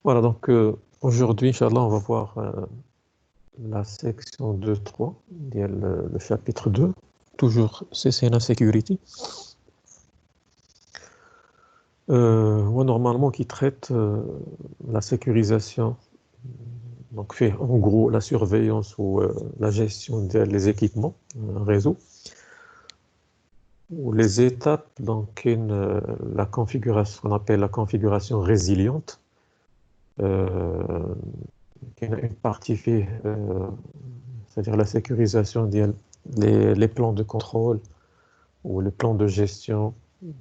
Voilà, donc aujourd'hui, Inch'Allah, on va voir la section 2.3, il y a le chapitre 2, toujours CCNA Security, ouais, normalement qui traite la sécurisation, donc fait en gros la surveillance ou la gestion des équipements, réseau, ou les étapes, donc la configuration, qu'on appelle la configuration résiliente, euh, qui a une partie fait, c'est-à-dire la sécurisation les plans de contrôle ou le plan de gestion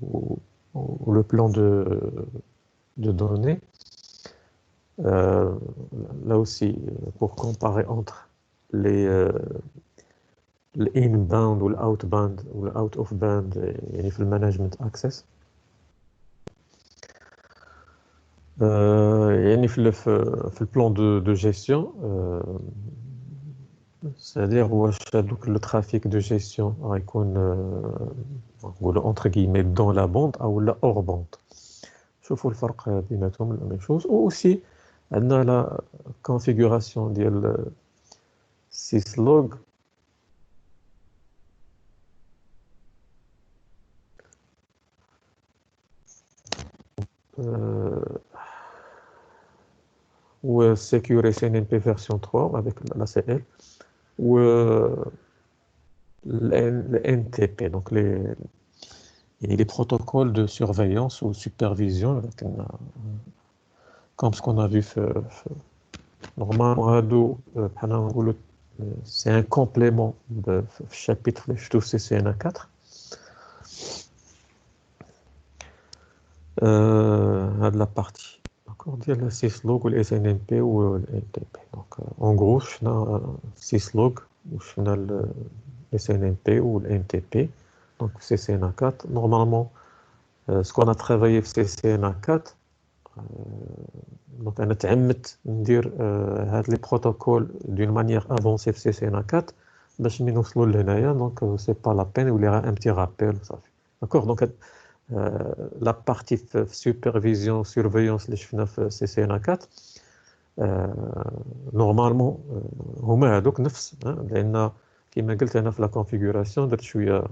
ou, ou le plan de données. Euh, Là aussi, pour comparer entre les l'inbound ou l'outbound ou l'out of band يعني في management access. يعني في البلان de gestion, c'est-à-dire واش هذوك le trafic de gestion غيكون نقولوا entre guillemets dans la bande او لا hors bande. شوفوا الفرق بيناتهم la même chose. Ou aussi عندنا la configuration ديال syslog. Ou Secure SNMP version 3 avec la CL, ou le NTP, donc les protocoles de surveillance ou supervision, comme ce qu'on a vu, normalement, c'est un complément de chapitre CCNA 4. De la partie. D'accord, dire le syslog ou le SNMP ou le NTP. Donc, en gros, je suis syslog ou je suis le SNMP ou le NTP. Donc, CCNA 4. Normalement, ce qu'on a travaillé في CCNA 4, donc, on a تعمدت ندير هاد les protocoles d'une manière avancée في CCNA 4 باش ملي نوصلوا لهنايا. Donc, c'est pas la peine, ou il y aura un petit rappel, ça fait. D'accord, donc la partie supervision, surveillance اللي شفنا في CCNA 4 نورمالمون هما هذوك نفس، لان كما قلت انا في لا كونفيغوراسيون درت شويه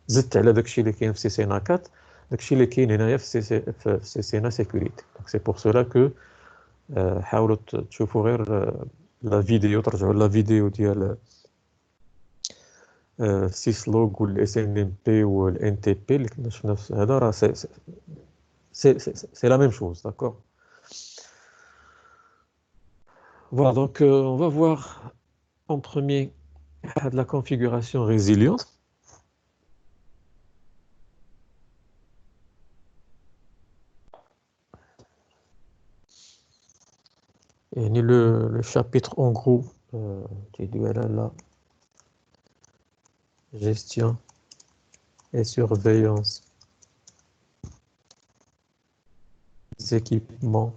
زدت على داكشي اللي كاين في CCNA 4 داكشي اللي كاين هنايا في CCNA سيكوريتي. دونك سي بور سولا كو حاولوا تشوفوا غير لا فيديو، ترجعوا لا فيديو ديال سيسلوغ والSNMP والNTP اللي كنا شفنا في هذا، راه c'est la même chose, d'accord. Voilà, donc on va voir en premier de la configuration résiliente. Et le chapitre en gros qui est à la gestion et surveillance des équipements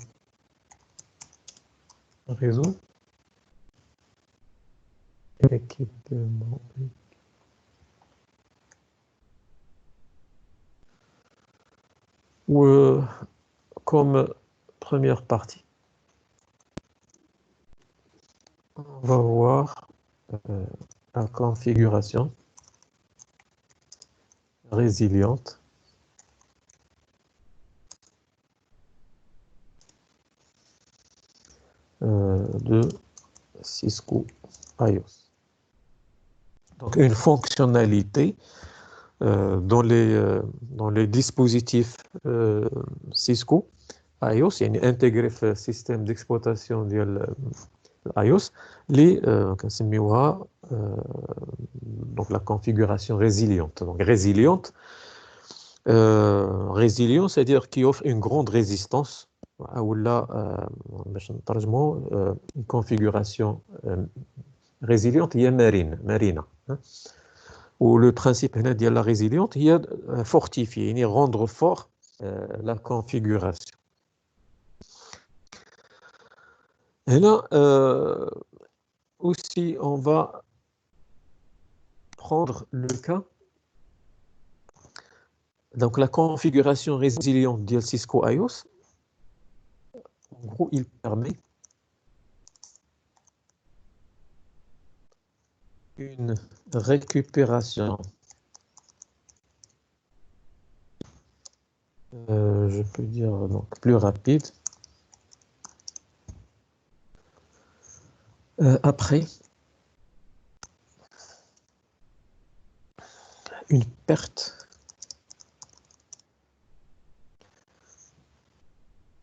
réseau. Équipements. Ou comme première partie, on va voir la configuration résiliente de Cisco iOS. Donc une fonctionnalité dans les dispositifs Cisco iOS, يعني intégré في système d'exploitation ديال iOS اللي كنسميوها donc la configuration résiliente. Donc résiliente, résilient, c'est-à-dire qui offre une grande résistance, ou là une configuration résiliente هي marine, hein. Où le principe de la résiliente il y a fortifier, يعني rendre fort la configuration. Et là aussi on va prendre le cas, donc la configuration résiliente de Cisco iOS. En gros, il permet une récupération, je peux dire donc plus rapide, après une perte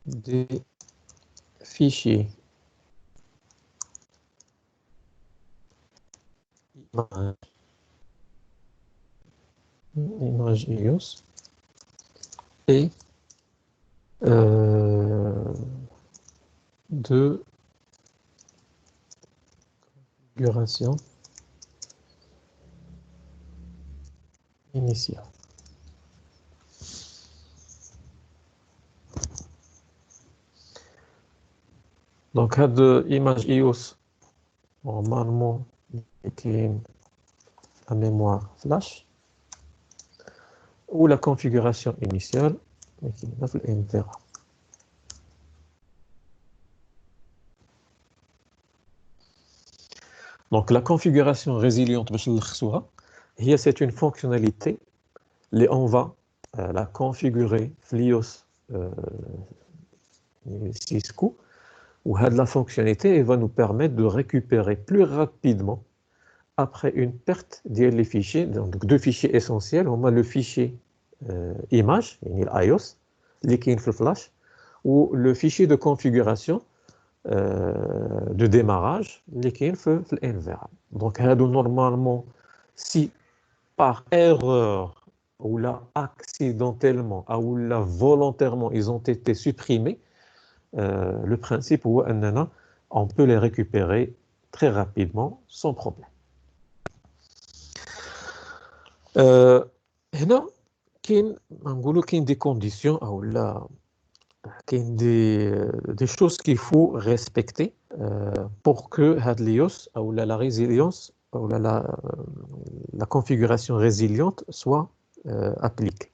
des fichiers image iOS et de configuration initiale. Donc, هاد image iOS normalement كاين la mémoire flash ou la configuration initiale qui est في الانترا. Donc la configuration résiliente باش نلخصوها هي c'est une fonctionnalité اللي on va la configurer في اليوس Cisco où la fonctionnalité elle va nous permettre de récupérer plus rapidement après une perte des fichiers, donc deux fichiers essentiels, on a le fichier image, l'iOS, qui est le flash, ou le fichier de configuration de démarrage, qui est le NVRAM. Donc, normalement, si par erreur ou là accidentellement ou là volontairement ils ont été supprimés, le principe est on peut les récupérer très rapidement sans problème. هنا كاين نقولوا كاين دي كونديسيون او لا كاين دي choses qu'il faut respecter pour que هاد اليوس او la résilience ou la configuration résiliente soit appliquée.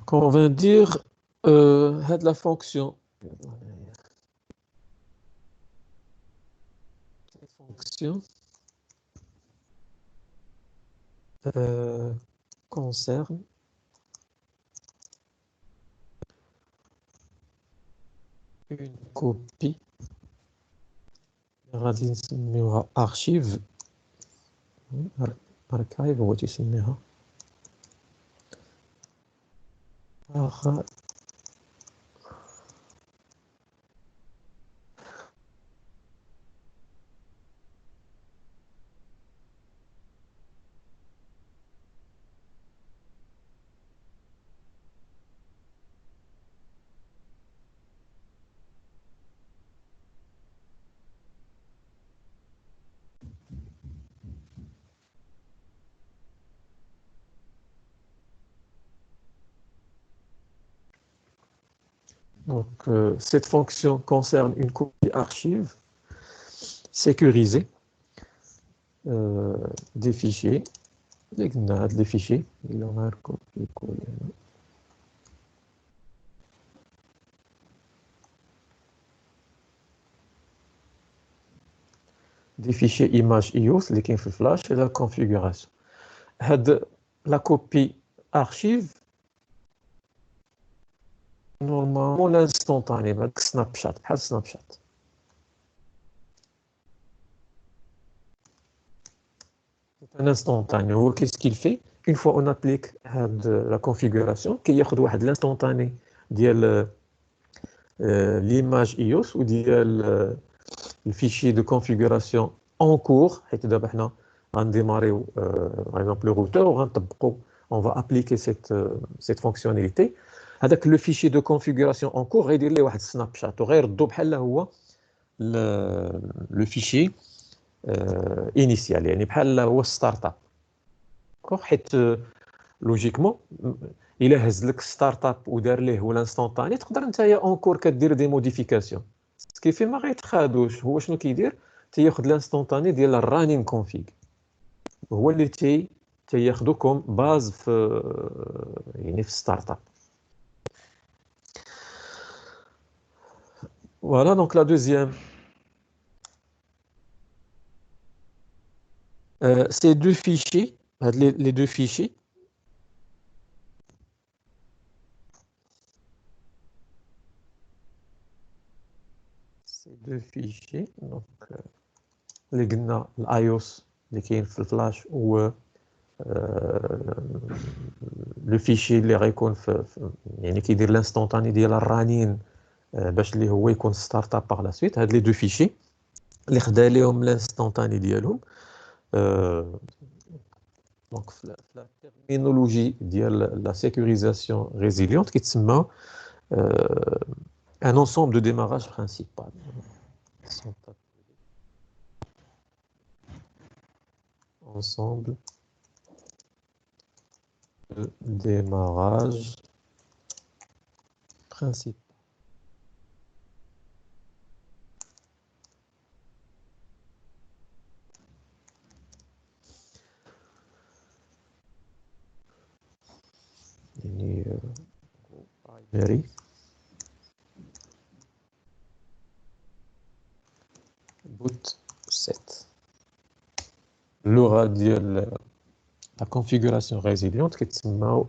Quand on va dire هاد la fonction concerne une copie غادي نسميوها archive archive هو تيسميها Donc, cette fonction concerne une copie archive sécurisée des fichiers. Les fichiers, il en a des fichiers images iOS, les qui flash et la configuration. La copie archive, normalement l'instantané, Snapchat, Snapchat. C'est un instantané. Qu'est-ce qu'il fait? Une fois on applique la configuration, qu'il y a l'instantané de l'image iOS ou le fichier de configuration en cours. On va démarrer par exemple le routeur, on va appliquer cette fonctionnalité. Avec le fichier de configuration en cours, il y a un Snapchat. Le fichier initial, يعني بحال هو ستارت اب حيت لوجيكمون الا هز لك ستارت اب ودار ليه هو الانستونطاني تقدر نتايا اونكور كدير دي موديفيكاسيون كيفي ما غيتخادوش هو شنو كيدير تياخذ الانستونطاني ديال الرانين كونفيغ هو اللي تياخذو كوم باز في يعني في ستارت اب Voilà, donc la deuxième. Ces deux fichiers, les deux fichiers, donc اللي قلنا iOS اللي كاين في الفلاش و لو فيشي اللي غيكون يعني كيدير الانستونتاني ديال الرنين باش اللي هو يكون ستارت اب باغ لا سويت. هاد لي دو فيشي اللي خدا ليهم الانستونتاني ديالهم دونك في لا تيرمينولوجي ديال لا sécurisation résiliente كيتسمى un ensemble de démarrage principal. Ensemble de démarrage principal. يعني primary boot set. اللغة ديال la configuration résiliente كتسمى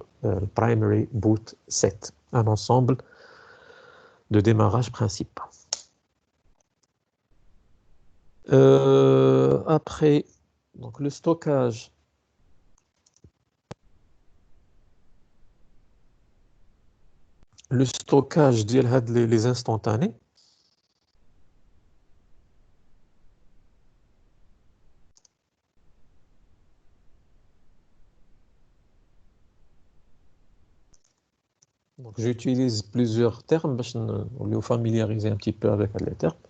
primary boot set, un ensemble de démarrage principal. Après, donc le stockage. Le stockage ديال هاد les instantanés. Donc j'utilise plusieurs termes باش نوليو familiariser un petit peu avec les termes.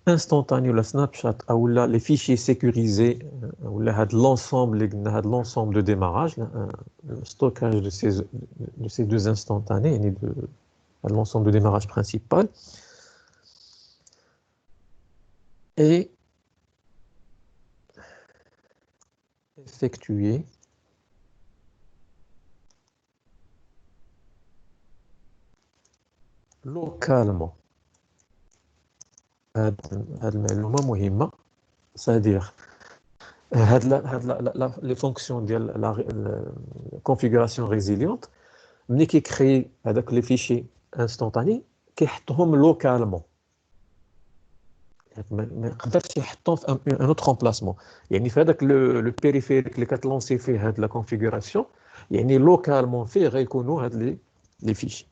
Instantané ou la snapshot ou les fichiers sécurisés ou l'ensemble l'ensemble de démarrage, le stockage de ces deux instantanés et de l'ensemble de démarrage principal est effectué localement. هاد المعلومة مهمة، c'est-à-dire les fonctions ديال la configuration résiliente ملي كيكري هذاك لي فيشي انستونتاني كيحطهم لوكالمون، ما يقدرش يحطهم في ان اوتر امبلاسمون. يعني في هذاك لو بيريفيريك اللي كتلونسي فيه هاد لا كونفيغوراسيون، يعني لوكالمون فيه غيكونوا هاد لي فيشي.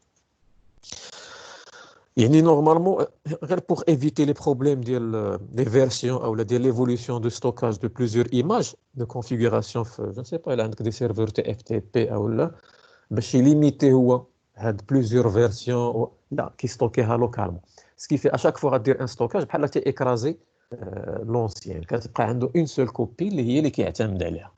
يعني نورمالمون غير بور ايفيتي لي بروبليم ديال لي فيرسيون او ديال ليفولوسيون دو ستوكاج دو بليزيور ايماج دو كونفيغوراسيون في جو سي با الا عندك دي سيرفور تي اف تي بي او لا، باش يليميتي هو هاد بليزيور فيرسيون لا كيستوكيها لوكالمون. سكيفي اشاك فوا غدير ان ستوكاج بحال تي اكرازي لونسيان، كتبقى عنده اون سول كوبي اللي هي اللي كيعتمد عليها.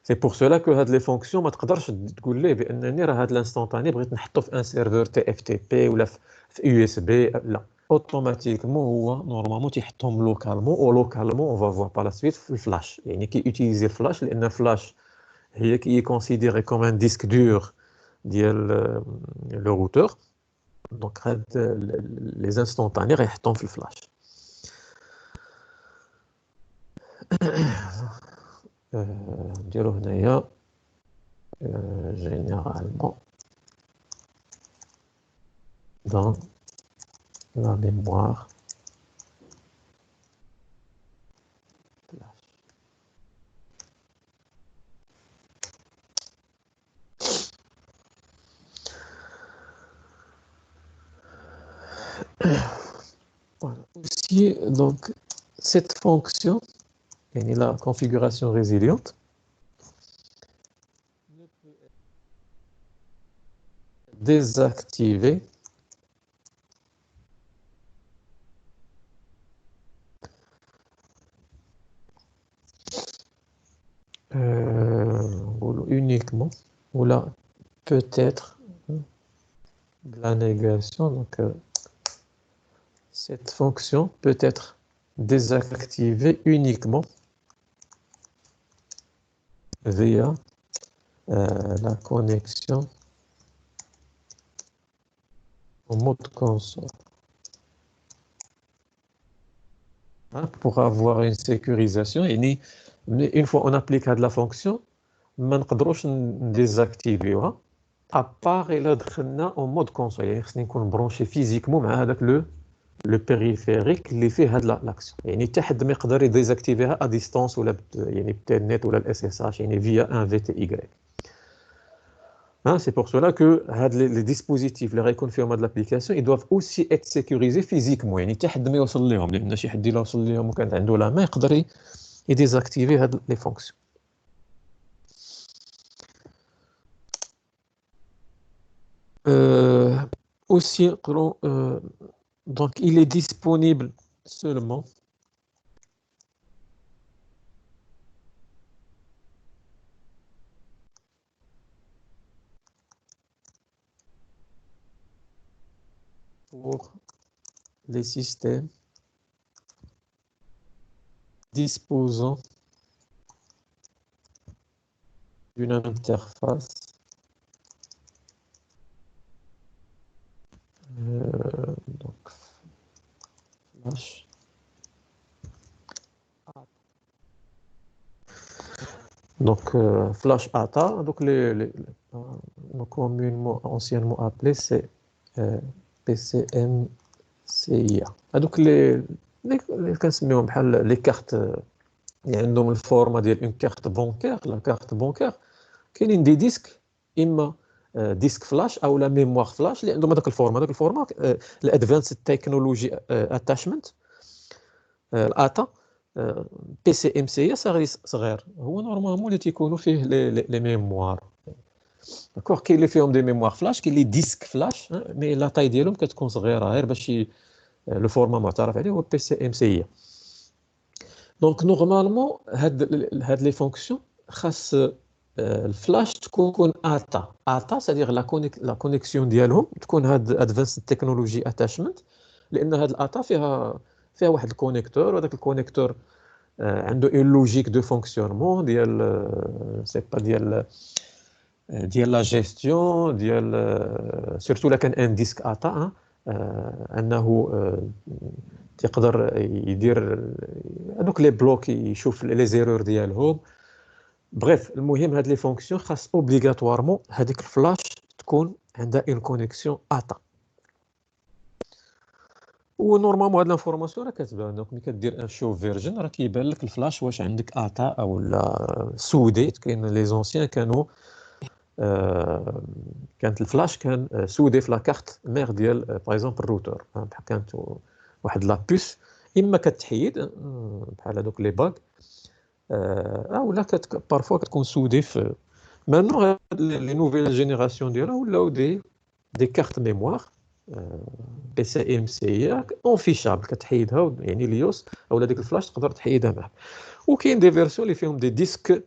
سي بور سولا كو هاد لي فونكسيون ما تقدرش تقول ليه بانني راه هاد الانستونطاني بغيت نحطو في ان سيرفور تي اف تي بي ولا في يو اس بي، لا اوتوماتيكمون هو نورمالمون تيحطهم لوكالمون، او لوكالمون اون فا فوا با لا سويت في الفلاش. يعني كي يوتيليزي الفلاش لان الفلاش هي qui est considérée comme un disque dur ديال le routeur. Donc les instantanés غيحطهم في الفلاش. نديرو هنايا généralement dans la mémoire flash. Voilà. Aussi, donc, cette fonction, la configuration résiliente, ne peut être désactivée uniquement, ou là, peut-être de la négation. Donc, cette fonction peut être désactivée uniquement via la connexion au mode console. hein, pour avoir une sécurisation. Mais une fois on applique la fonction, ما نقدروش نديزاكتيفيوها ابار الا دخلنا اون مود كونسول، يعني خصني نكون برونشي فيزيكمون مع هذاك لو بيريفيريك اللي فيه هاد لاكسيون. يعني حتى حد ما يقدر يديزاكتيفيها ا ديستونس ولا يعني بالتلنت ولا الاس اس اتش، يعني فيا ان في تي اي. Hein, c'est pour cela que les dispositifs اللي غيكون فيهم هاد l'application ils doivent aussi être sécurisés physiquement. يعني حتى حد ما يوصل لهم، لان شي حد الا وصل لهم وكانت عنده لا ما يقدر يديزاكتيفي هاد لي فونكسيون. Aussi, donc il est disponible seulement pour les systèmes disposant d'une interface donc Flash. Donc Flash ATA, donc communément anciennement appelé c'est PCMCIA. Donc les كنسميهم بحال les cartes اللي عندهم الفورما ديال اون كارت بونكير. لا كارت بونكير كاينين دي ديسك، اما ديسك فلاش او لا ميموار فلاش اللي عندهم هذاك الفورما الادفانس تكنولوجي اتاشمنت الاتا. بي سي ام سي صغير هو نورمالمون اللي تيكونوا فيه لي ميموار. داكوغ كاين اللي فيهم دي ميموار فلاش، كاين اللي ديسك فلاش مي لا طاي ديالهم كتكون صغيره غير باش لو فورما معترف عليه هو بي سي ام سي. دونك نورمالمون هاد لي فونكسيون خاص الفلاش تكون اتا سادير لا كونيكسيون ديالهم تكون هاد ادفانس تكنولوجي اتاشمنت، لان هاد الاتا فيها واحد الكونيكتور، وهذاك الكونيكتور عنده اون لوجيك دو فونكسيونمون ديال سي با ديال لا جيستيون ديال سورتو لا كان ان ديسك اتا انه تقدر يدير هذوك لي بلوك، يشوف لي زيرور ديالهم. بريف المهم هاد لي فونكسيون خاص اوبليغاتوارمون هذيك الفلاش تكون عندها اون كونيكسيون اتا. ونورمالمون هاد لانفورماسيون راه كتبان، دونك ملي كدير ان شو فيرجن راه كيبان لك الفلاش واش عندك اتا او لا سودي. كاين لي زونسيان كانوا كانت الفلاش كان سودي في لاكارت مير ديال باغ اكزومبل الروتور. كانت واحد لا بوس اما كتحيد بحال هذوك لي باغ ولا بارفوا كتكون سودي في. مانو لي نوفيل جينيراسيون ديالها ولاو دي كارت ميموار بي سي ام سي اونفيشابل كتحيدها، يعني اليوس او ديك الفلاش تقدر تحيدها معك. وكاين دي فيرسيون اللي فيهم دي ديسك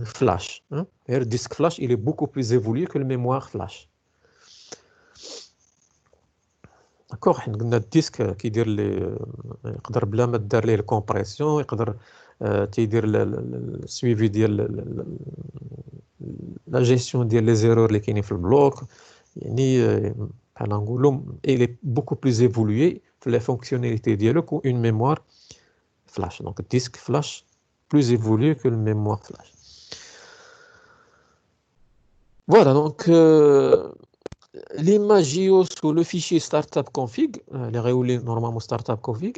فلاش. غير الديسك فلاش il est beaucoup plus évolué que le mémoire flash. داكوغ حنا قلنا الديسك كيدير لي يقدر بلا ما دار ليه الكومبريسيون، يقدر تيدير السويفي ديال لا جيستيون ديال لي زيرور اللي كاينين في البلوك. يعني بحال نقولوا il est beaucoup plus évolué في لي فونكسيوناليتي ديالو كو اون ميموار فلاش. دونك الديسك فلاش plus évolué que le mémoire flash. Voilà, donc l'Imagios ou le fichier startup config, les réolés normalement startup config,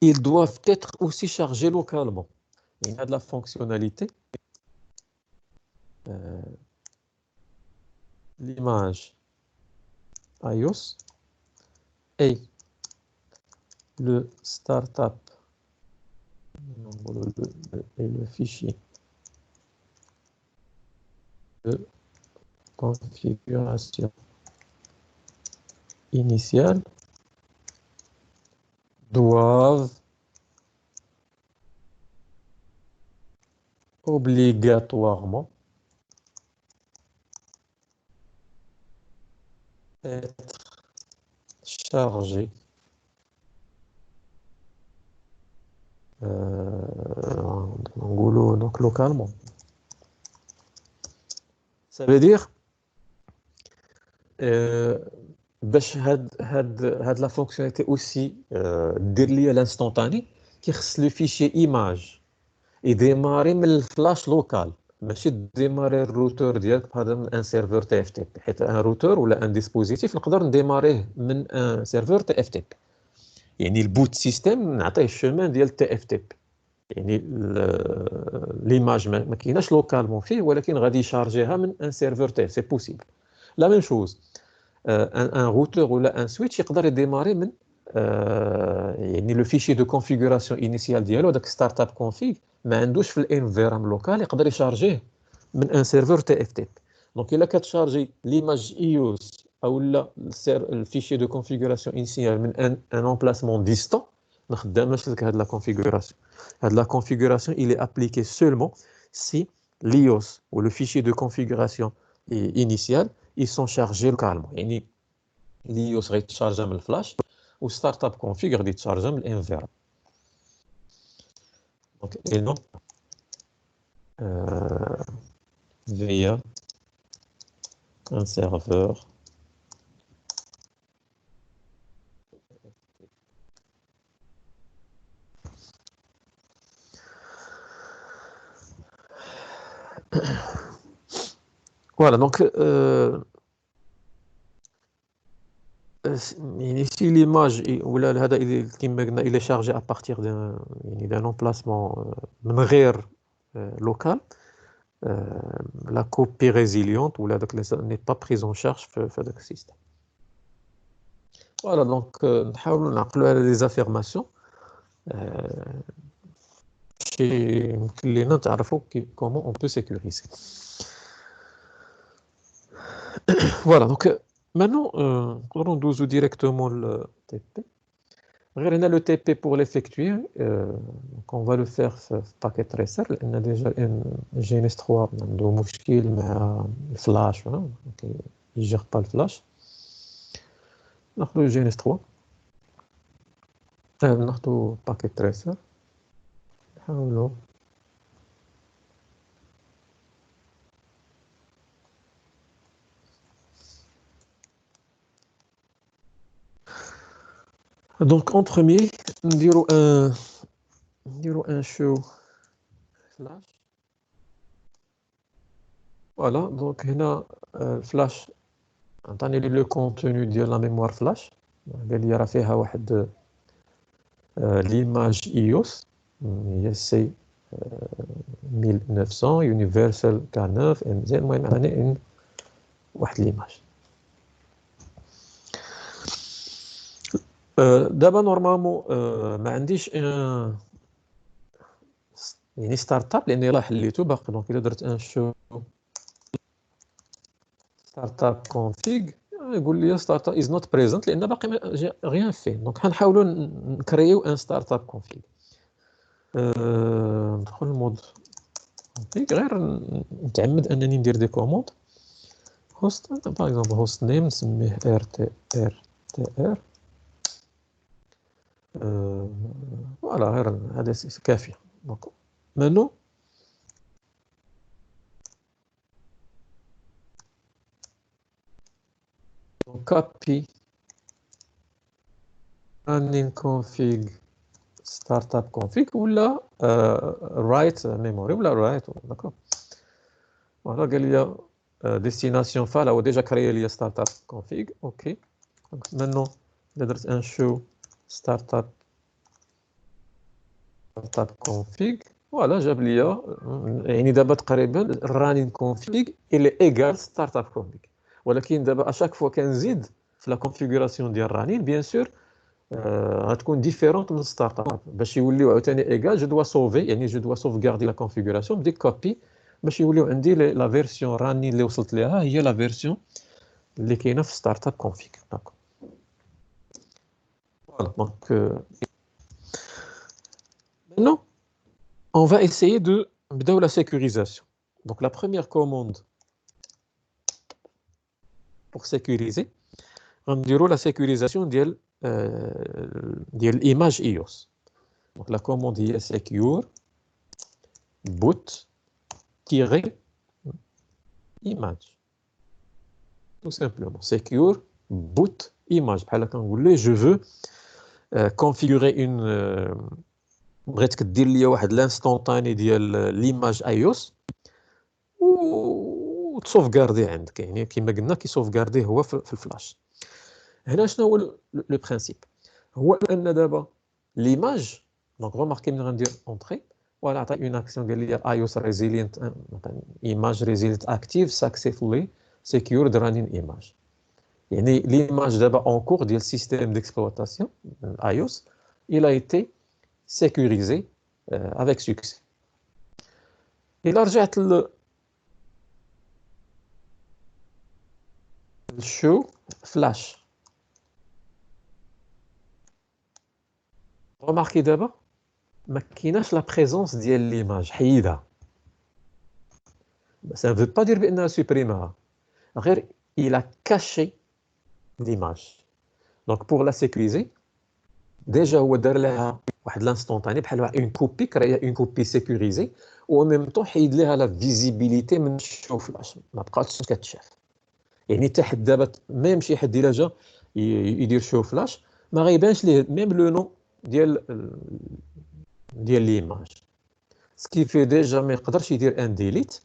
ils doivent être aussi chargés localement. Il y a de la fonctionnalité. L'image iOS et le startup et le fichier de configuration initiale doivent obligatoirement être chargés donc localement. Ça veut dire باش هاد لا فونكسيوناليتي اوسي دير لي الانستونتاني كيخص لو فيشي ايماج يديماري من الفلاش لوكال ماشي ديماري الروتور ديالك بحال من ان سيرفور تي اف تي بي حيت ان روتور ولا ان ديسبوزيتيف نقدر نديماريه من ان سيرفور تي اف تي بي يعني البوت سيستيم نعطيه الشومان ديال تي اف تي بي يعني ليماج ما كايناش لوكالمون فيه ولكن غادي يشارجيها من ان سيرفور تي سي بوسيبل لا ميم شوز ان روتور ولا ان سويتش يقدر يديماري من يعني لو فيشي دو كونفيغوراسيون انيسيال ديالو داك ستارت اب كونفيغ ما عندوش في الانفيرام لوكال يقدر يشارجيه من ان سيرفور تي اف تي بي دونك الا كتشارجي ليماج ايوس او لا الفيشي دو كونفيغوراسيون انيسيال من ان امبلاسمون ديستون ما خداماش لك هاد لا كونفيغوراسيون هاد لا كونفيغوراسيون il est appliqué seulement si l'iOS ou le fichier de configuration initial ils sont chargés localement يعني l'iOS غيتشارجا من الفلاش وستارت اب كونفيغ غادي يتشارجا من الانفيرا دونك et non via un serveur voilà donc يعني si l'image ولا هذا كما قلنا il est chargé à partir d'un يعني d'un emplacement من غير local la copie résiliente ou là n'est pas prise en charge في هذاك السيستم voilà donc نحاولوا نعقلوا على les affirmations شي يمكن لينا تعرفوا comment on peut sécuriser voilà donc maintenant نقدروا ندوزو directement le TP غير هنا le TP pour l'effectuer donc on va le faire في paquet tracer لان déjà GNS 3 عنده مشكل مع الفلاش يجير با الفلاش ناخذ GNS 3 ناخذ paquet tracer نحاولوا donc en premier نديروا un show flash voilà donc هنا الفلاش عطاني لي لو كونتوني ديال لا ميموار فلاش قال لي راه فيها واحد l'image iOS هي سي 1900 يونيفرسال K9 MZ المهم عندنا واحد ليماج دابا نورمالمون ما عنديش يعني ستارت اب لان يلاه حليته باقي دونك الا درت ان شو ستارت اب كونفيغ يقول لي ستارت اب از نوت بريزنت لان باقي ما غيان فيه دونك غنحاولوا نكريو ان ستارت اب كونفيغ ندخل المود كونفيغ غير نتعمد انني ندير دي كوموند هوست باغ اكزومبل هوست نيم نسميه RTR فوالا غير هذا كافي دونك maintenant copy running config startup config ولا write memory ولا write d'accord voilà قال لي destination file هو déjà créé لي startup config ok donc maintenant درت un show startup config voilà جاب لي يعني دابا تقريبا running config il est égal startup config ولكن دابا اشاك فوا كنزيد في لا كونفيغوراسيون ديال رانين بيان سور غتكون ديفيرونت من ستارت اب باش يوليو عاوتاني ايغال جو دوا سوفي يعني جو دوا سوفغاردي لا كونفيغوراسيون بديك كوبي باش يوليو عندي لا فيرسيون رانين اللي وصلت ليها هي لا فيرسيون اللي كاينه في ستارت اب كونفيغ داكور فوالا دونك maintenant on va essayer de نبداو لا سيكوريزاسيون donc la première commande pour sécuriser غنديروا لا سيكوريزاسيون ديال l'image iOS. Donc la commande est secure boot-image. Tout simplement. Secure boot image. Je veux configurer une بغيتك دير لي واحد l'instantané ديال l'image iOS وتسوفغاردي عندك، يعني كما قلنا كيسوفغارديه هو في الفلاش. هنا شنو هو لو برينسيپ؟ هو ان دابا ليماج دونك ريماركي ملي غندير اونطري ولا عطي اون اكسيون قال لي iOS resilient image resilient active successfully secured running image. يعني l'image d'abord en cours du système d'exploitation iOS, il a été sécurisé avec succès. Il a رجعت show flash. Remarquez d'abord, ما كايناش la présence ديال l'image حيدها. Ça ne veut pas dire بأنها supprimeها. غير il a caché l'image. Donc pour la sécuriser, déjà هو دار لها واحد l'instantané بحال اون كوبي، كريا اون كوبي سيكوريزي و ميم طون حيد لها لا فيزيبيليتي من الشو فلاش، ما بقاتش كتشاف. يعني حتى حد دابا ميم شي حد الا جا يدير شو فلاش ما غيبانش ليه ميم لو نو ديال ليماج، سكي في ديجا ما يقدرش يدير ان ديليت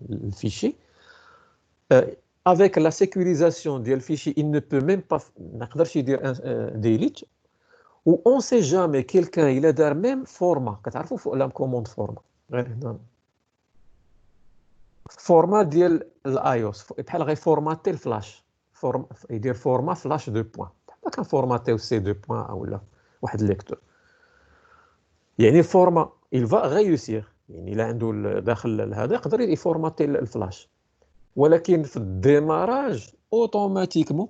الفيشي. Avec la sécurisation du fichier, il ne peut même pas dire un delete. Ou on ne sait jamais, quelqu'un il a le même format. Vous savez, la commande format. Format de l'iOS. Il peut formater le flash. Il dit format flash 2 points. Pas qu'un formater C 2 points ou là, un lecteur. Il y a un format, il va réussir. Il a un داخل هذا يقدر يفورماتي الفلاش. ولكن في الديماراج اوتوماتيكمون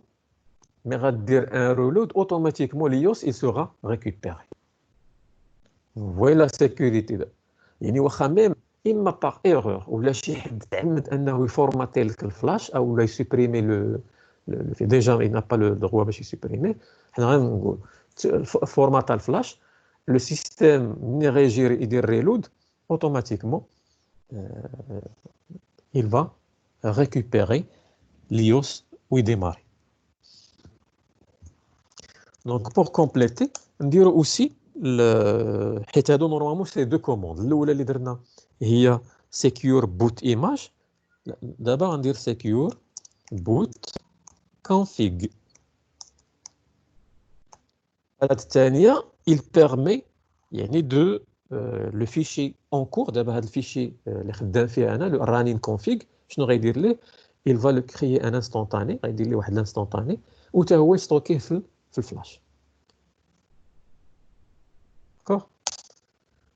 مي غدير ان رولود اوتوماتيكمون ليوس il sera récupéré. فوالا سيكوريتي دا، يعني واخا ميم اما باغ ايرور ولا شي حد تعمد انه يفورماتي لك الفلاش او لا يسوبريمي لو ديجا il n'a pas le droit باش يسوبريمي، حنا غنقول فورماتا الفلاش لو سيستيم ملي غيجي يدير ريلود اوتوماتيكمون il va récupérer l'iOS ou démarrer. Donc pour compléter, on dirait aussi le normalement c'est deux commandes. L'oula اللي درنا هي secure boot image. D'abord on dit secure boot config. الثانية il permet يعني de le fichier en cours دابا هذا الفيشي اللي خدام فيه انا le running config شنو غيدير ليه il va le créer un instantané غيدير ليه واحد l'instantané و حتى هو يستوكيه في الفلاش. d'accord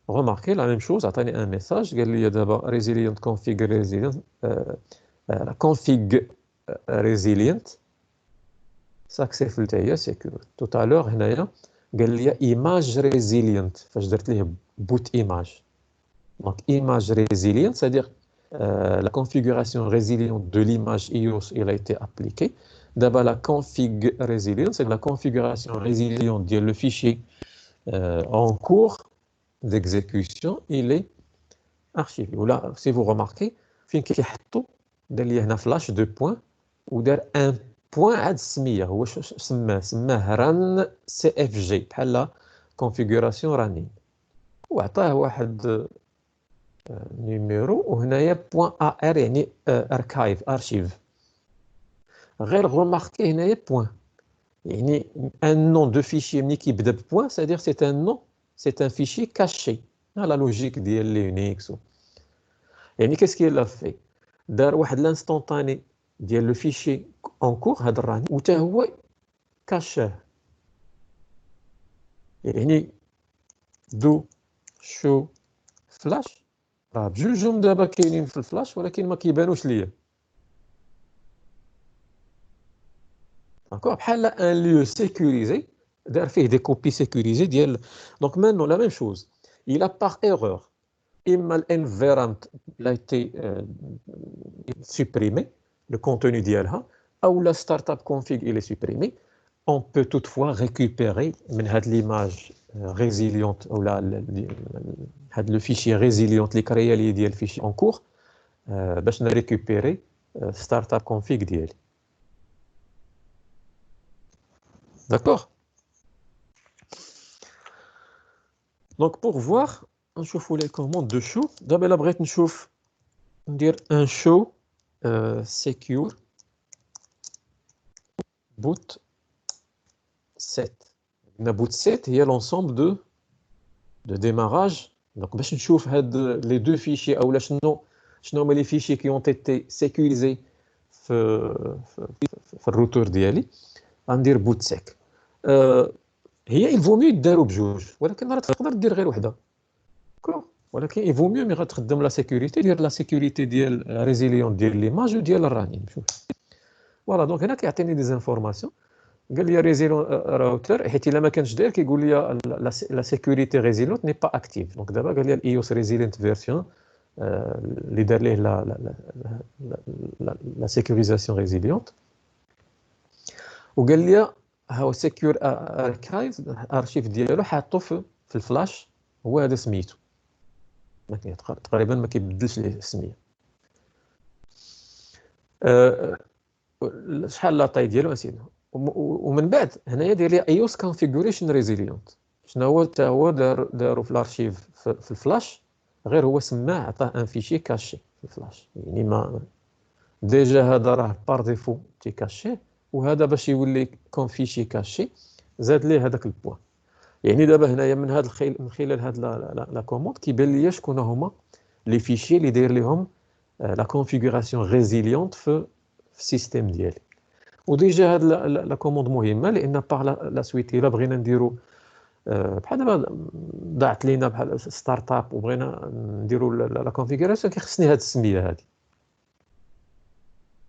remarquez la même chose عطاني un message قال لي دابا resilient config resilient config resilient successful حتى هي secure. tout à l'heure هنايا قال لي image resilient فاش درت ليه boot image. donc image resilient c'est-à-dire la configuration résiliente de l'image iOS elle a été appliquée. D'abord la config résiliente c'est la configuration résiliente de le fichier en cours d'exécution il est archivé. ou là si vous remarquez فين كيحطوا دار لي هنا flash 2 points ودار un point عاد السميه هو سماه run cfg بحال configuration running وعطاه واحد نيميرو وهنايا بوين ار يعني ارشيف. غير غوماركي هنايا بوين يعني ان نون دو فيشي ملي كيبدا بوين سادير سي ان نون سي ان فيشي كاشي. لا لوجيك ديال لينكس يعني كيسكي لا في دار واحد لانستونطاني ديال لو فيشي اون كور هذا الراني وتا هو كاشاه. يعني دو شو فلاش راه بجوجهم دابا كاينين في الفلاش ولكن ما كيبانوش ليا. داكور بحال ان ليو سيكوريزي دار فيه دي كوبي سيكوريزي ديال. دونك مانو لا ميم شوز il a par erreur اما الانفيرونمنت لا ايتي سوبريمي le contenu ديالها او لا ستارت اب config il est supprimé. on peut toutefois récupérer من هاد l'image résiliente ou là هاد le fichier résiliente اللي كريا لي ديال الفيشي en cours باش نريكوبيري ستارت اب config ديالي. D'accord? Donc pour voir, نشوفوا les commandes de show. دابا إلا بغيت ندير un show secure boot set. قلنا boot set هي l'ensemble de démarrage. Donc باش نشوف هاد les deux fichiers أو شنو هما les fichiers qui ont été sécurisés في الروتور ديالي، غندير boot sec. هي il vaut mieux يداروا بجوج، ولكن راه تقدر دير غير وحده. ولكن il vaut mieux ملي غتخدم لا سيكوريتي دير لا سيكوريتي ديال ريزيليون ديال ليماج وديال الرانين. شوف فوالا دونك هنا كيعطيني دي زانفورماسيون. قال لي ريزيليون راوتر، حيت الا ما كانش داير كيقول لي لا سيكوريتي ريزيليونت ني با اكتيف. دونك دابا قال لي الايوس ريزيلينت فيرسيون اللي دار ليه لا سيكوريزاسيون ريزيليونت، وقال لي هاو سيكور اركايف ارشيف ديالو حاطو في الفلاش، هو هذا سميتو، تقريبا ما كيبدلش ليه السميه. شحال لاطاي ديالو اسيدي. ومن بعد هنايا داير لي ايوس كونفيغوريشن ريزيليونت. شنو هو؟ حتى هو دارو في الارشيف في الفلاش، غير هو سماه عطاه ان فيشي كاشي في الفلاش. يعني ما ديجا هذا راه بار ديفو تي كاشي، وهذا باش يولي كون فيشي كاشي زاد ليه هذاك البوان. يعني دابا هنايا من خلال هاد لا كوموند كيبان ليا شكون هما لي فيشي اللي داير ليهم لا كونفيغوراسيون ريزيليونت في السيستيم ديالي. وديجا هاد لا كوموند مهمه، لان باغ لا سويت الا بغينا نديرو بحال دابا ضاعت لينا بحال ستارت اب وبغينا نديرو لا كونفيغوراسيون، كيخصني هاد السميه هادي،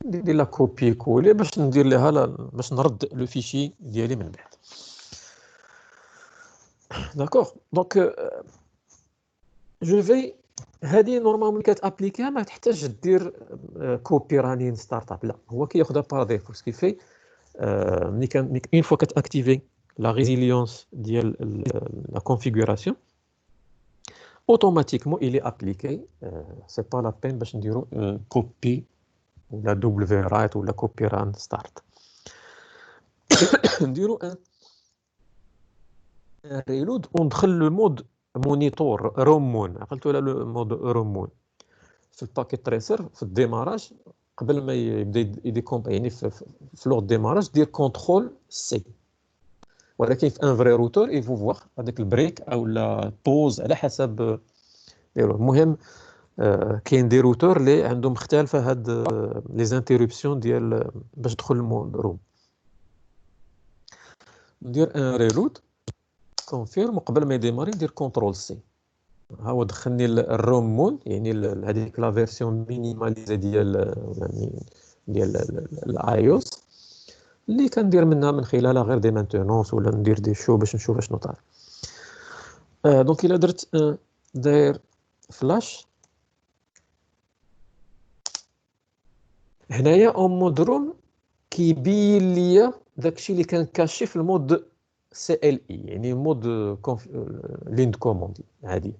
ندير لا كوبي كولي باش ندير لها باش نرد لو فيشي ديالي من بعد. داكوغ دونك جو في هذه نورمالمون كتابليكيها ما تحتاج دير كوبي رانين ستارت اب، لا هو كياخذها بار ديفو. سكيفي ملي كان اون فوا كتاكتيفي لا ريزيليونس ديال لا كونفيغوراسيون اوتوماتيكمون الي ابليكي. سي با لا بين باش نديرو كوبي ولا دبليو رايت ولا كوبي ران ستارت. نديرو ان ريلود وندخل لو مود مونيتور رومون. عقلتوا على لو مود رومون في الباكيت تريسر في الديماراج قبل ما يبدا يديكومب، يعني في لوغ ديماراج دير كونترول سي. ولكن في ان فري روتور يفو فوار هذاك البريك او لا بوز على حسب ديرو. المهم كاين دي روتور اللي عندهم مختلفه هاد لي زانتيربسيون ديال باش تدخل المود روم. ندير ان ريلود كونفيرم وقبل ما يديماري ندير كونترول سي. ها هو دخلني الروم مون، يعني هذيك لا فيرسيون مينيماليزا ديال الاي او اس اللي كندير منها من خلالها غير دي مانتونونس ولا ندير دي شو باش نشوف شنو طار. دونك الا درت داير فلاش هنايا اون مود روم كيبين ليا داكشي اللي كان كاشي في المود سي ال اي، يعني مود ليند كوموند عادي.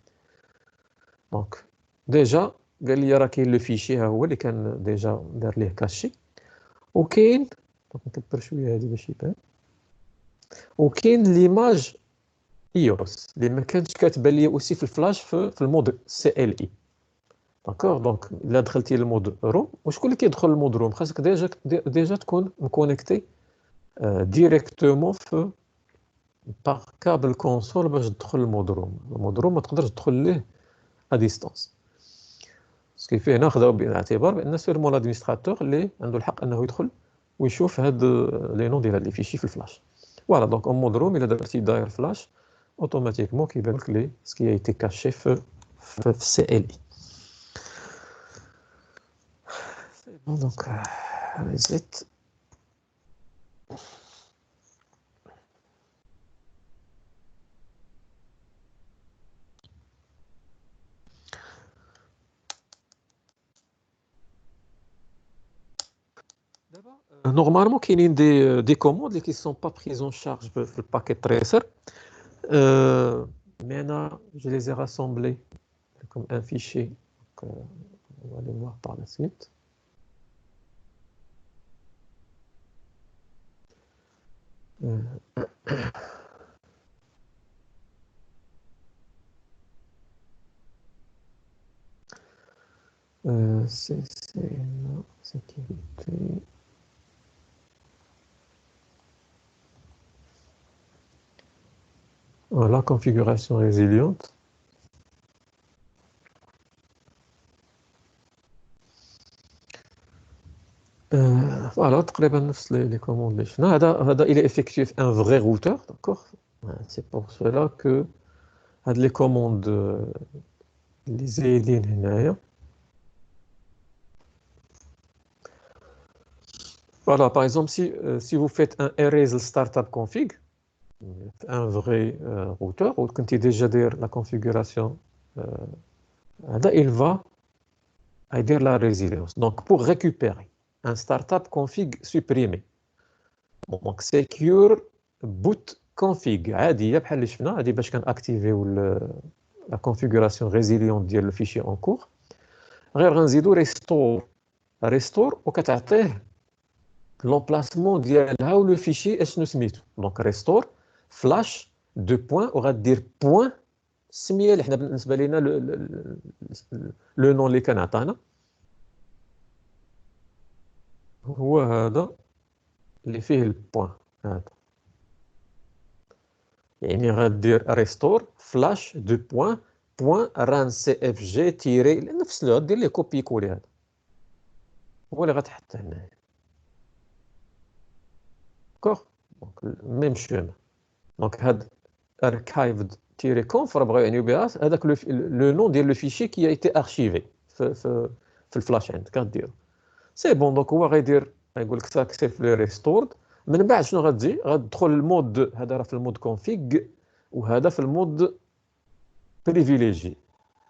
دونك ديجا قال لي راه كاين لو فيشي، ها هو اللي كان ديجا دار ليه كاشي، وكاين دونك نكبر شويه هذه باش يبان، وكاين ليماج ايوس اللي ما كانتش كتبان لي اوسي في الفلاش في المود سي ال اي. داكوغ دونك الا دخلتي للمود روم، وشكون اللي كيدخل للمود روم؟ خاصك ديجا تكون مكونيكتي ديريكتومون في باغ كابل كونسول باش تدخل للمود روم. المود روم ما تقدرش تدخل ليه ا ديستانس. سكيفي هنا خداو بالاعتبار بان سيرمون لادمينستراتور اللي عنده الحق انه يدخل ويشوف هاد لي نون ديال هاد لي فيشي في الفلاش. فوالا دونك اون مود روم الا درتي داير فلاش اوتوماتيكمون كيبان لك لي سكي ايتي كاشي في السي ال اي. سي بون دونك ريزيت. Normalement, il y a des commandes qui ne sont pas prises en charge dans le paquet tracer. Maintenant, je les ai rassemblées comme un fichier. Donc, on va les voir par la suite. non, sécurité. Voilà, configuration résiliente. Voilà, تقريبا نفس les commandes اللي شفنا. هذا il est effectué في un vrai routeur, d'accord? C'est pour cela que هاد les commandes اللي زايدين هنايا. Voilà, par exemple, si vous faites un erase startup config, un vrai routeur, ou quand il déjà dire la configuration, il va dire la résilience. Donc, pour récupérer un startup config supprimé, donc secure boot config, عادية بحال اللي شفنا هذه باش كنأكتيفيو la configuration résiliente ديال le fichier en cours. غير غنزيدو restore وكتعطيه l'emplacement ديالها و le fichier اشنو سميتو. Donc restore flash دو بوين وغادير بوين السميه اللي حنا بالنسبه لينا لو نون اللي كان عطانا هو هذا اللي فيه البوين هذا. يعني غادير ريستور فلاش دو بوين بوين ران سي اف جي تيري نفس لو دير ليه كوبي كولي. هذا هو اللي غتحط هنايا. داكوغ دونك ميم شوم. دونك هاد archived conf راه بغاو يعنيو بها هذاك لو نون ديال لو فيشي كي ايتي ارشيفي في الفلاش عندك غديرو سي بون. دونك هو غيدير غيقول لك ساكسيفلي ريستورد. من بعد شنو غتجي غتدخل المود هذا راه في المود كونفيغ وهذا في المود بريفيليجي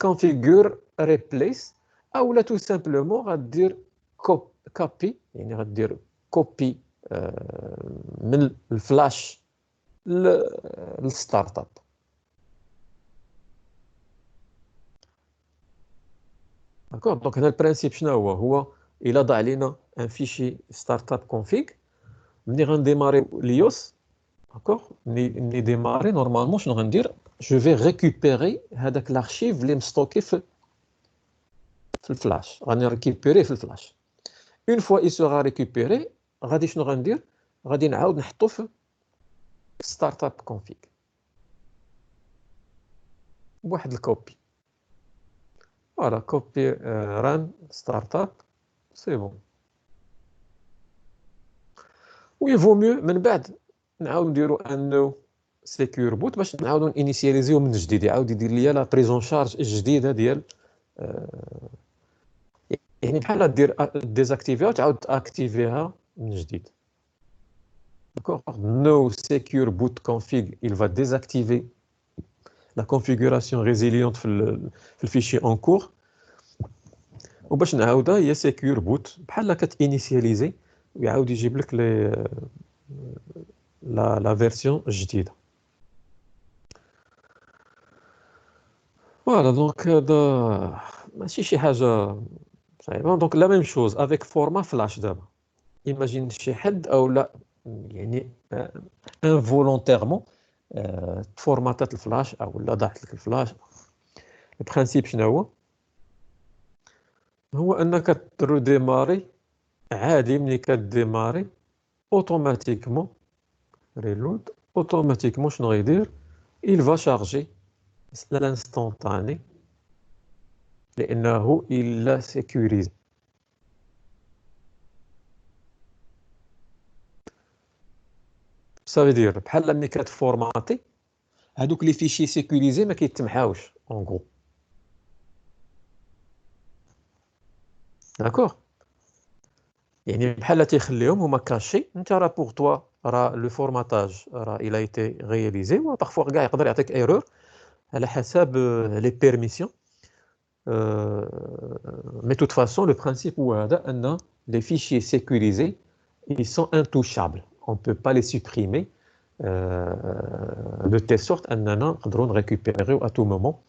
كونفيغور ريبليس او لا تو سامبلومون غدير كوبي يعني غدير كوبي من الفلاش للستارت اب. داكوغ دونك هنا البرانسيب شنو هو الا ضاع لينا ان فيشي ستارت اب كونفيغ ملي غنديماري ليوس داكوغ ملي ديماري نورمالمون شنو غندير جو في ريكوبيري هذاك لارشيف اللي مستوكي في الفلاش غادي ريكوبيريه في الفلاش. اون فوا اي سورا ريكوبيري غادي شنو غندير غادي نعاود نحطو في ستارت اب كونفيغ بواحد الكوبي. فوالا كوبي ران ستارت اب سي بون. وي فو ميو من بعد نعاود نديرو ان سيكور بوت باش نعاودو انيسياليزيو من جديد يعاود يدير ليا لا بريزون شارج الجديده ديال يعني بحال دير ديزاكتيفيها وتعاود تاكتيفيها من جديد. D'accord. No secure boot config, il va désactiver la configuration résiliente في le fichier en cours. وباش نعاودها هي secure boot بحال كتانيسياليزي ويعاود يجيب لك la version الجديده. Voilà, donc ماشي شي حاجه صعيبه. دونك لا ميم شوز افيك فورما فلاش دابا. ايماجين شي حد او لا يعني انفولونتيرمون تفورماتات الفلاش او لا ضاعت لك الفلاش. البرانسيب شنو هو انك تروديماري عادي. ملي كديماري اوتوماتيكمون ريلود اوتوماتيكمون شنو غيدير il va charger l'instantané لانه il l'a sécurisé. ça veut dire بحال ملي كتفورماتي هادوك لي فيشي سيكوريزي ما كيتمحاوش اون غرو. داكوغ يعني بحال تيخليهم هما كاشي. انت راه بوغ توا راه لو فورماتاج راه الى ايتي رياليزي وبارفوا كاع يقدر يعطيك ايرور على حساب لي بيرميسيون. مي توت فاسون لو برانسيب هو هذا ان لي فيشي سيكوريزي ils sont intouchables on peut pas les supprimer de telle sorte اننا نقدروا نريكوبيريو à tout moment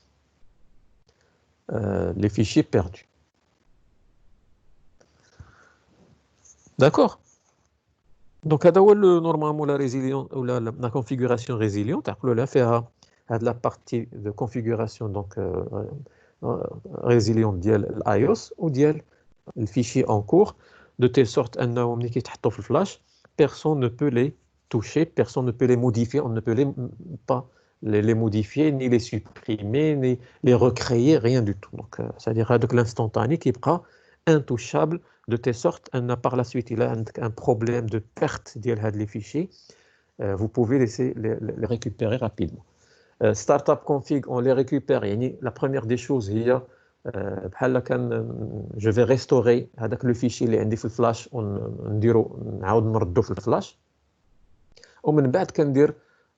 les fichiers perdus. D'accord. Donc, هذا هو normalement la résilience ou la configuration résiliente. تعقلوا لها فيها هاد la partie de configuration donc résiliente ديال الايوس وديال الفيشي en cours de telle sorte انه ملي كيتحطوا في الفلاش personne ne peut les toucher, personne ne peut les modifier, on ne peut pas les modifier, ni les supprimer, ni les recréer, rien du tout. Donc, c'est-à-dire هذاك l'instantané qui يبقى intouchable de telle sorte ان par la suite il a un problème de perte ديال هاد les fichiers, vous pouvez laisser les récupérer rapidement. Startup config on les récupère, يعني la première des choses هي بحال كان je vais restaurer هذاك لو فيشي اللي عندي في الفلاش ونديرو نعاود نردو في الفلاش ومن بعد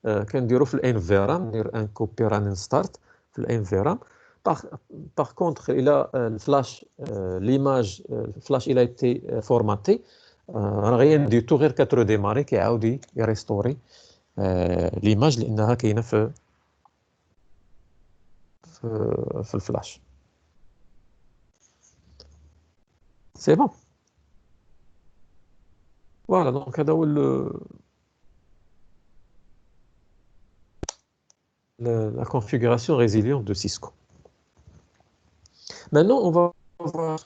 كنديرو في الانفيرام ندير ان كوبي ران ستارت في الانفيرام. باغ كونطخ الى الفلاش ليماج الفلاش الى ايتي فورماتي راه غيندير تو غير كترو ديماري كيعاود يريستوري ليماج لانها كاينه في الفلاش. سي بون فوالا دونك هذا هو la configuration résiliente de Cisco. Maintenant, on va voir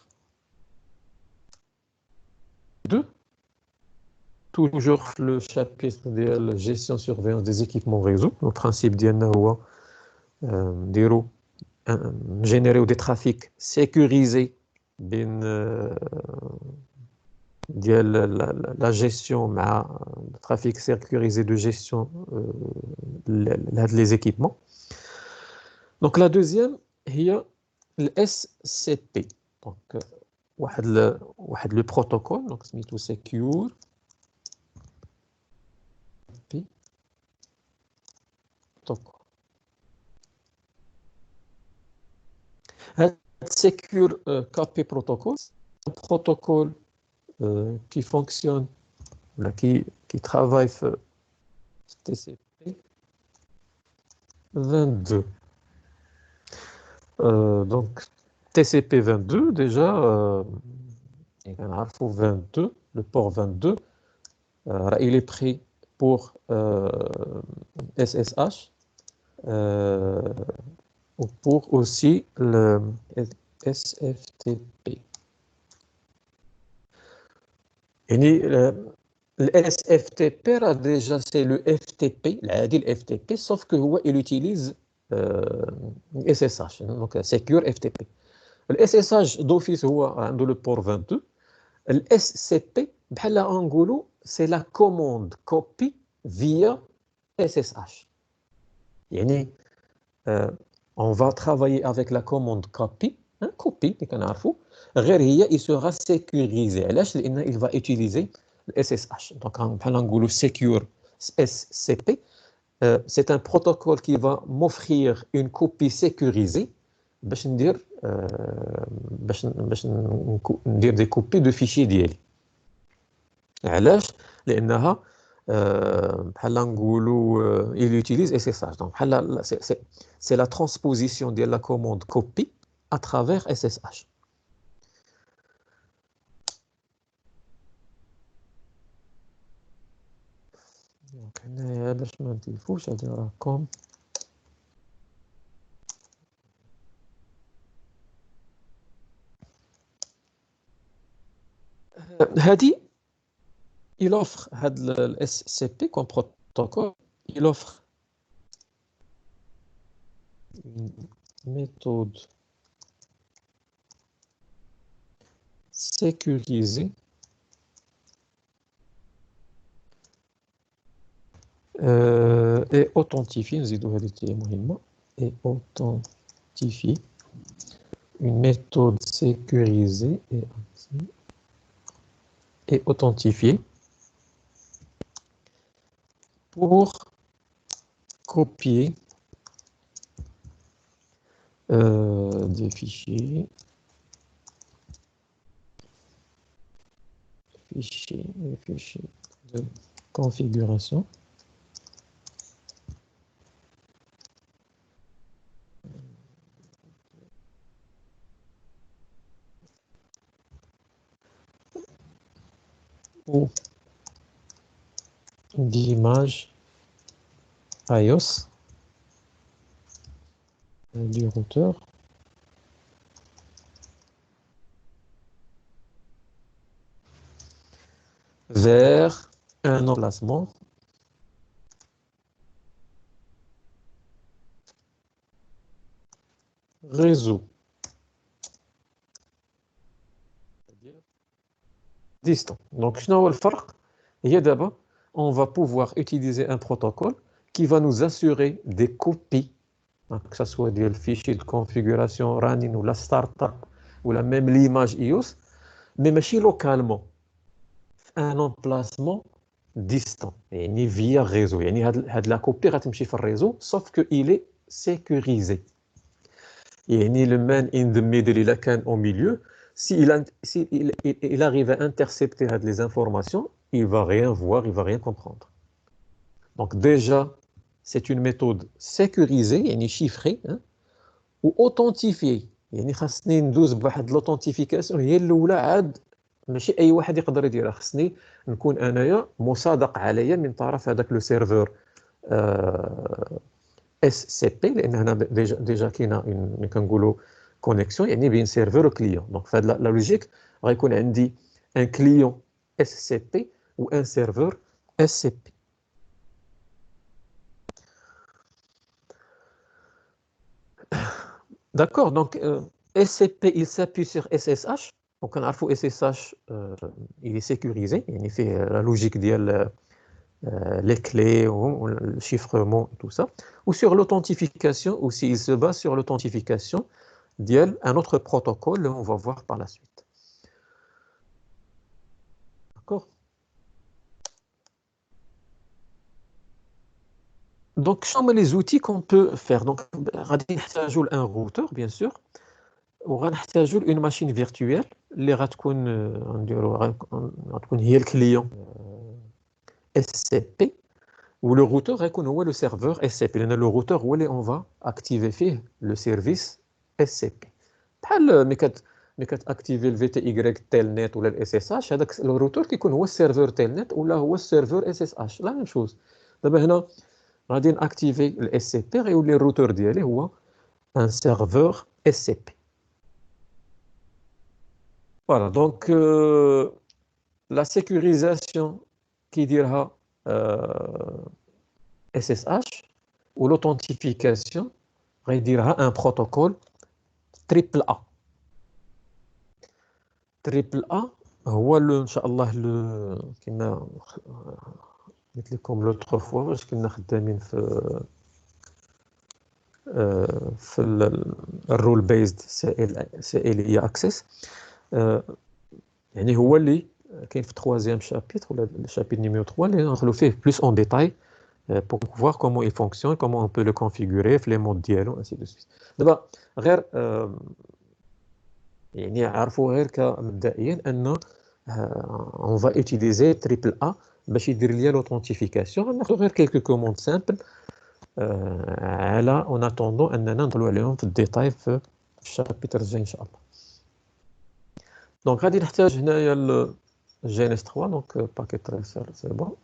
deux, toujours le chapitre de la gestion surveillance des équipements réseau. Le principe ديالنا هو نديرو générer des trafics sécurisés بين ديال la gestion مع trafic sécurisé de gestion les équipements. Donc la deuxième هي SCP. Donc واحد le protocole donc سميتو secure protocol. Secure KP protocol, un protocole qui fonctionne qui travaille sur TCP 22. Donc TCP 22 déjà il faut 22 le port 22 il est pris pour SSH ou pour aussi le SFTP. Le SFTP déjà c'est le FTP العادي ال FTP sauf que il utilise SSH donc Secure FTP. Le SSH d'office هو عنده le port 22. Le SCP بحال نقولوا c'est la commande copy via SSH. يعني on va travailler avec la commande copy, copy اللي كنعرفوا غير هي il sera sécurisé. علاش؟ لان il va utiliser le SSH. Donc بحال نقولوا secure SCP c'est un protocole qui va m'offrir une copie sécurisée باش ندير باش ندير des copies de fichiers ديالي. علاش؟ لانها بحال نقولوا il utilise SSH. Donc بحال c'est la transposition de la commande copy à travers SSH. Donc هنايا باش ما نتلفوش هادي راكم هادي il offre le SCP comme protocole, il offre une méthode sécurisée et authentifiée, et authentifiée, une méthode sécurisée et authentifiée pour copier des fichiers de configuration ou d'image iOS du routeur vers un emplacement réseau distant. Donc, شنو هو الفرق؟ هي دابا on va pouvoir utiliser un protocole qui va nous assurer des copies, hein, que ce soit des fichiers de configuration running ou la startup ou la même l'image iOS, mais ماشي localement, un emplacement distant, يعني via réseau. يعني هاد la copie غتمشي في الريزو sauf que il est sécurisé. يعني le man in the middle, il a qu'un au milieu. Il arrive à intercepter les informations, il ne va rien voir, il ne va rien comprendre. Donc déjà, c'est une méthode sécurisée, يعني chiffrée, hein, ou authentifiée. يعني خاصني ندوز بواحد l'authentification هي الأولى عاد ماشي أي واحد يقدر يديرها. خاصني نكون أنايا مصادق عليا من طرف هذاك لو سيرفور اس سي بي، لان هنا ديجا كاينه ملي كنقولوا كونيكسيون يعني بين سيرفور وكليون. دونك في هذه لا لوجيك غيكون عندي ان كليون اس سي بي و ان سيرفور اس سي بي. D'accord, donc SCP il s'appuie sur SSH. Donc كنعرفوا SSH il est sécurisé يعني فيه la logique ديال les clés, le chiffrement, tout ça. Ou sur l'authentification, ou s'il se base sur l'authentification d'un autre protocole, on va voir par la suite. D'accord? Donc, quels sont les outils qu'on peut faire? Donc, on a un routeur, bien sûr. On a une machine virtuelle. Les غتكون هي الكليون SCP. Ou le routeur est le serveur SCP. Le routeur où on va activer le service SCP. Mais quand activer le VTY Telnet ou le SSH, le routeur qui est le serveur Telnet ou le serveur SSH. La même chose. D'abord, on va activer le SCP et le routeur est un serveur SCP. Voilà, donc la sécurisation qui dira SSH ou l'authentification dira un protocole triple A. Triple A, هو ان شاء الله كما قلت لكم l'autre fois واش كنا خدامين في الرول بيزد سائلية اكسس. يعني هو اللي كاين في troisième chapitre ولا chapitre numéro 3 اللي ندخلوا فيه plus en détail pour voir comment il fonctionne, comment on peut le configurer, les modes ديالو ainsi de suite. دابا غير يعني عرفوا غير كمبدئيا ان on va utiliser triple A باش يدير ليا l'authentification. غناخذ غير quelques commandes simples على en attendant اننا ندخلوا عليهم في الديتاي في الشابتر الجاي ان شاء الله. دونك غادي نحتاج هنايا الجي اس 3 دونك باكيت تريسر سي بون.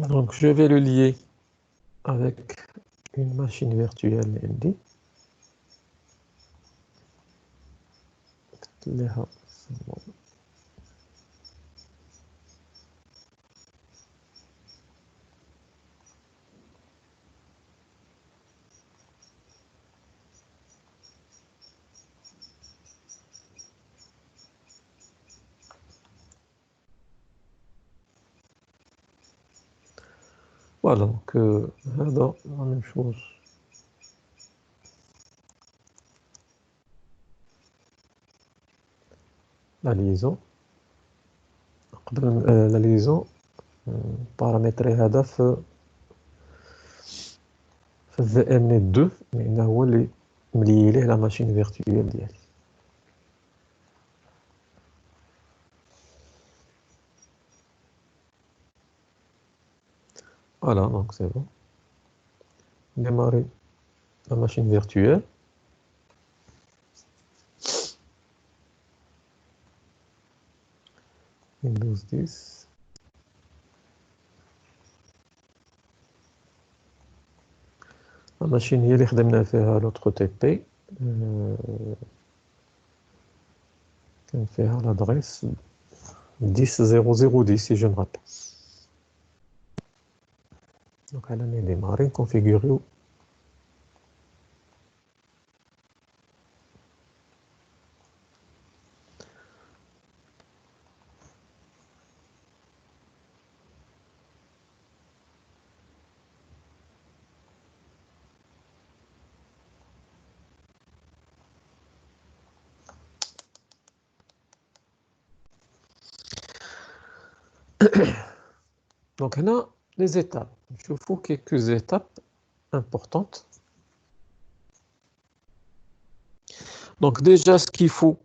Donc je vais le lier avec une machine virtuelle ND. Voilà, donc la même chose. La liaison. La liaison paramétrer هذا في VMnet2 لأن هو اللي ملي ليه لا ماشين فيرتويال ديالي. Voilà, donc c'est bon. démarrer la machine virtuelle. Windows 10. La machine هي اللي خدمنا فيها l'autre TP. كان فيها l'adresse 10.0.0.10 si je me rappelle. Donc elle a démarré, configuré. Donc là, les étapes. Je vous quelques étapes importantes. Donc déjà, ce qu'il faut,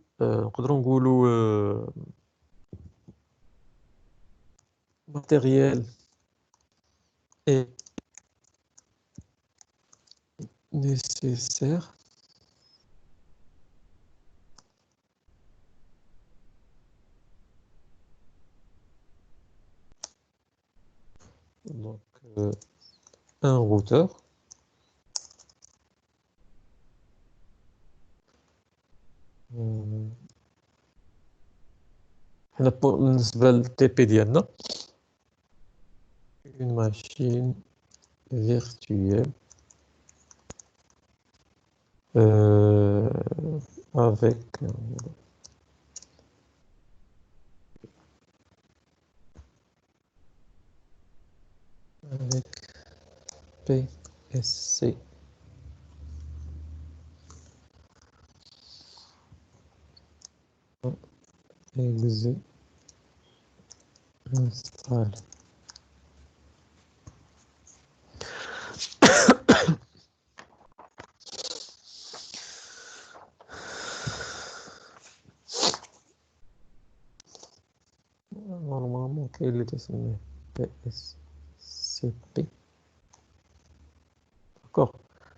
matériel est nécessaire. Donc, un routeur. بالنسبة للTP ديالنا une machine virtuelle avec PSC exe installé. Normalement, quel est le PSCP? D'accord.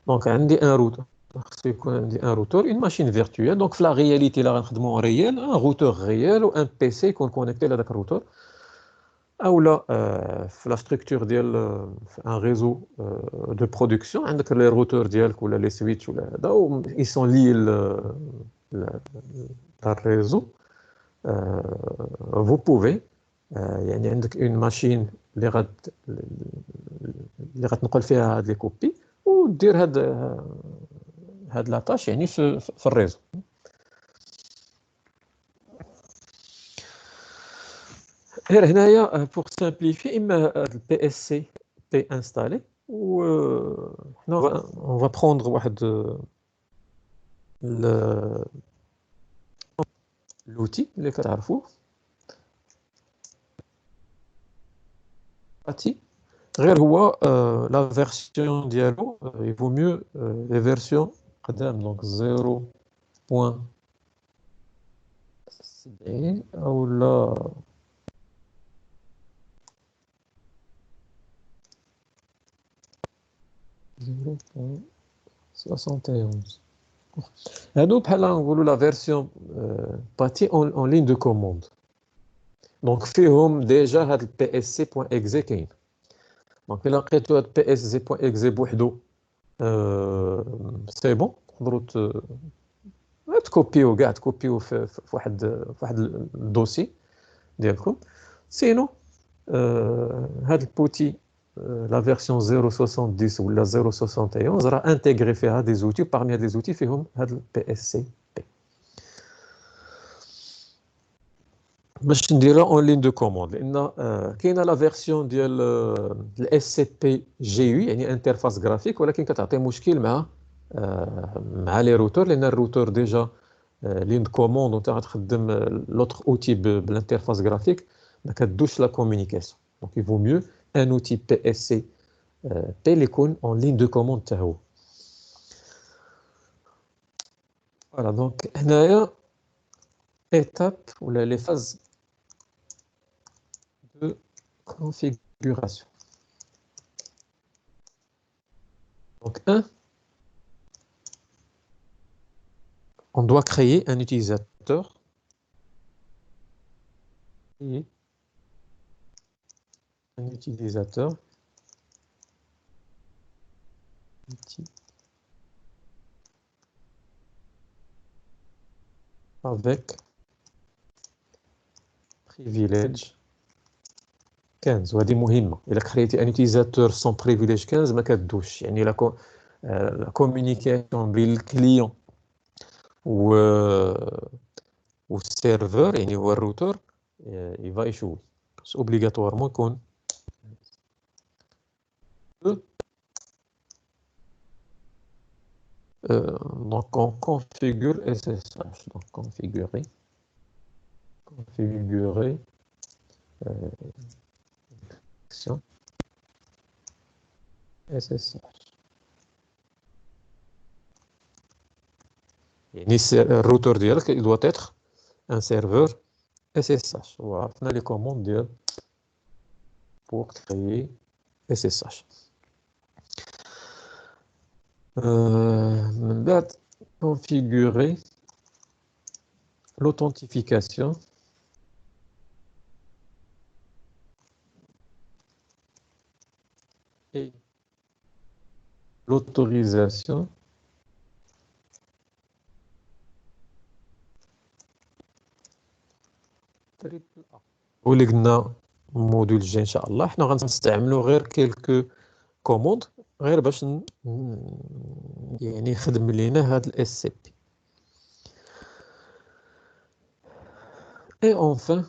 Donc, on a un routeur. Un routeur, une machine virtuelle. Donc, la réalité, là, on réel, un routeur réel ou un PC qu'on connecte à un routeur. Ou là, la structure un réseau de production, les routeurs ou les switches, ils sont liés le réseau. Vous pouvez, il y a une machine qui نقل فيها هذه les copies ودير هاد la tâche يعني في الريزو. غير هنايا pour simplifier اما البي اس سي بي انستالي و on va prendre واحد l'outil اللي كتعرفوه غير هو la version ديالو il vaut mieux les versions قدام donc 0.70 او لا 0.71. هادو بحال نقولوا لا فيرسيون باتي اون لين دو كوموند دونك فيهم ديجا هاد البي اس سي بوين اكزي كاين دونك الا لقيتو هاد بي اس سي بوين اكزي بوحدو سي بون تقدروا تكوبيو كاع تكوبيو في واحد الدوسي ديالكم سينو هاد البوتي la version 0.70 ou la 0.71 sera intégré فيها des outils parmi les outils فيهم هاد ال PSCP باش نديرها اون لين دو كوموند لان كاينه لا فيرسيون ديال ال SCP GUI يعني انترفاس جرافيك ولكن كتعطي مشكل مع لي روتور لان الروتور ديجا لين دو كوموند وانت غتخدم لوتر اوتي بالانترفاس جرافيك ما كدوش لا كومونيكاسيون دونك il vaut mieux un outil PSC اللي يكون en ligne de commande حتى هو. Voilà donc هنايا étape ولا les phases de configuration. Donc, on doit créer un utilisateur et un utilisateur avec privilège 15. وهذه مهمة. إلا créé un utilisateur sans privilège 15 ما كتدوش. يعني la communication بين الكليون و serveur يعني هو الروتر il va échouer. parce obligatoirement يكون donc on configure SSH. Donc configurer SSH. يعني le routeur ديالك il doit être un serveur SSH. وعرفنا les commandes ديال pour créer SSH. من بعد configurer l'authentification et l'autorisation triple A. واللي قلنا الموديل الجاي ان شاء الله حنا غنستعملوا غير كيلكو كوموند غير باش يعني يخدم لينا هاد الاس سي بي. Et enfin,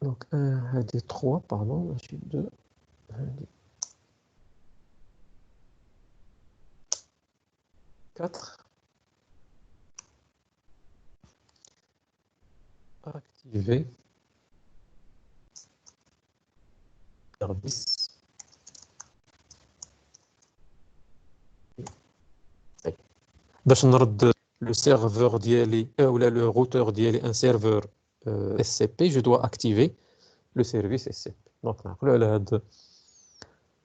donc هادي 3 pardon ماشي 2 هادي 4 activer service باش نرد le serveur ديالي ou le routeur ديالي un serveur SCP je dois activer le service SCP. donc نعقلوا على هاد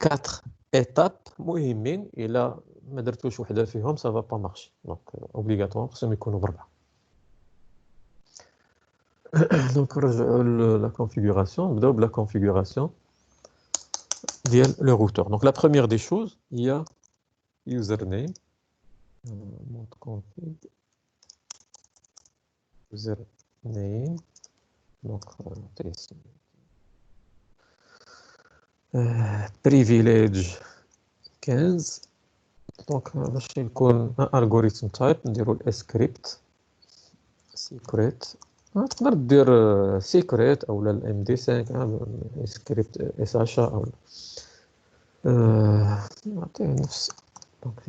4 étapes مهمين. الا ما درتوش وحده فيهم ça va pas marcher. donc obligatoire خصهم يكونوا بربعه. donc نرجعوا la configuration. نبداو بلا configuration ديال le routeur. donc la première des choses il y a username mode config username donc privilège 15. donc باش يكون un algorithm type نديرو script secret. تقدر دير secret اولا الام دي 5 script SH اولا نعطيه نفس. donc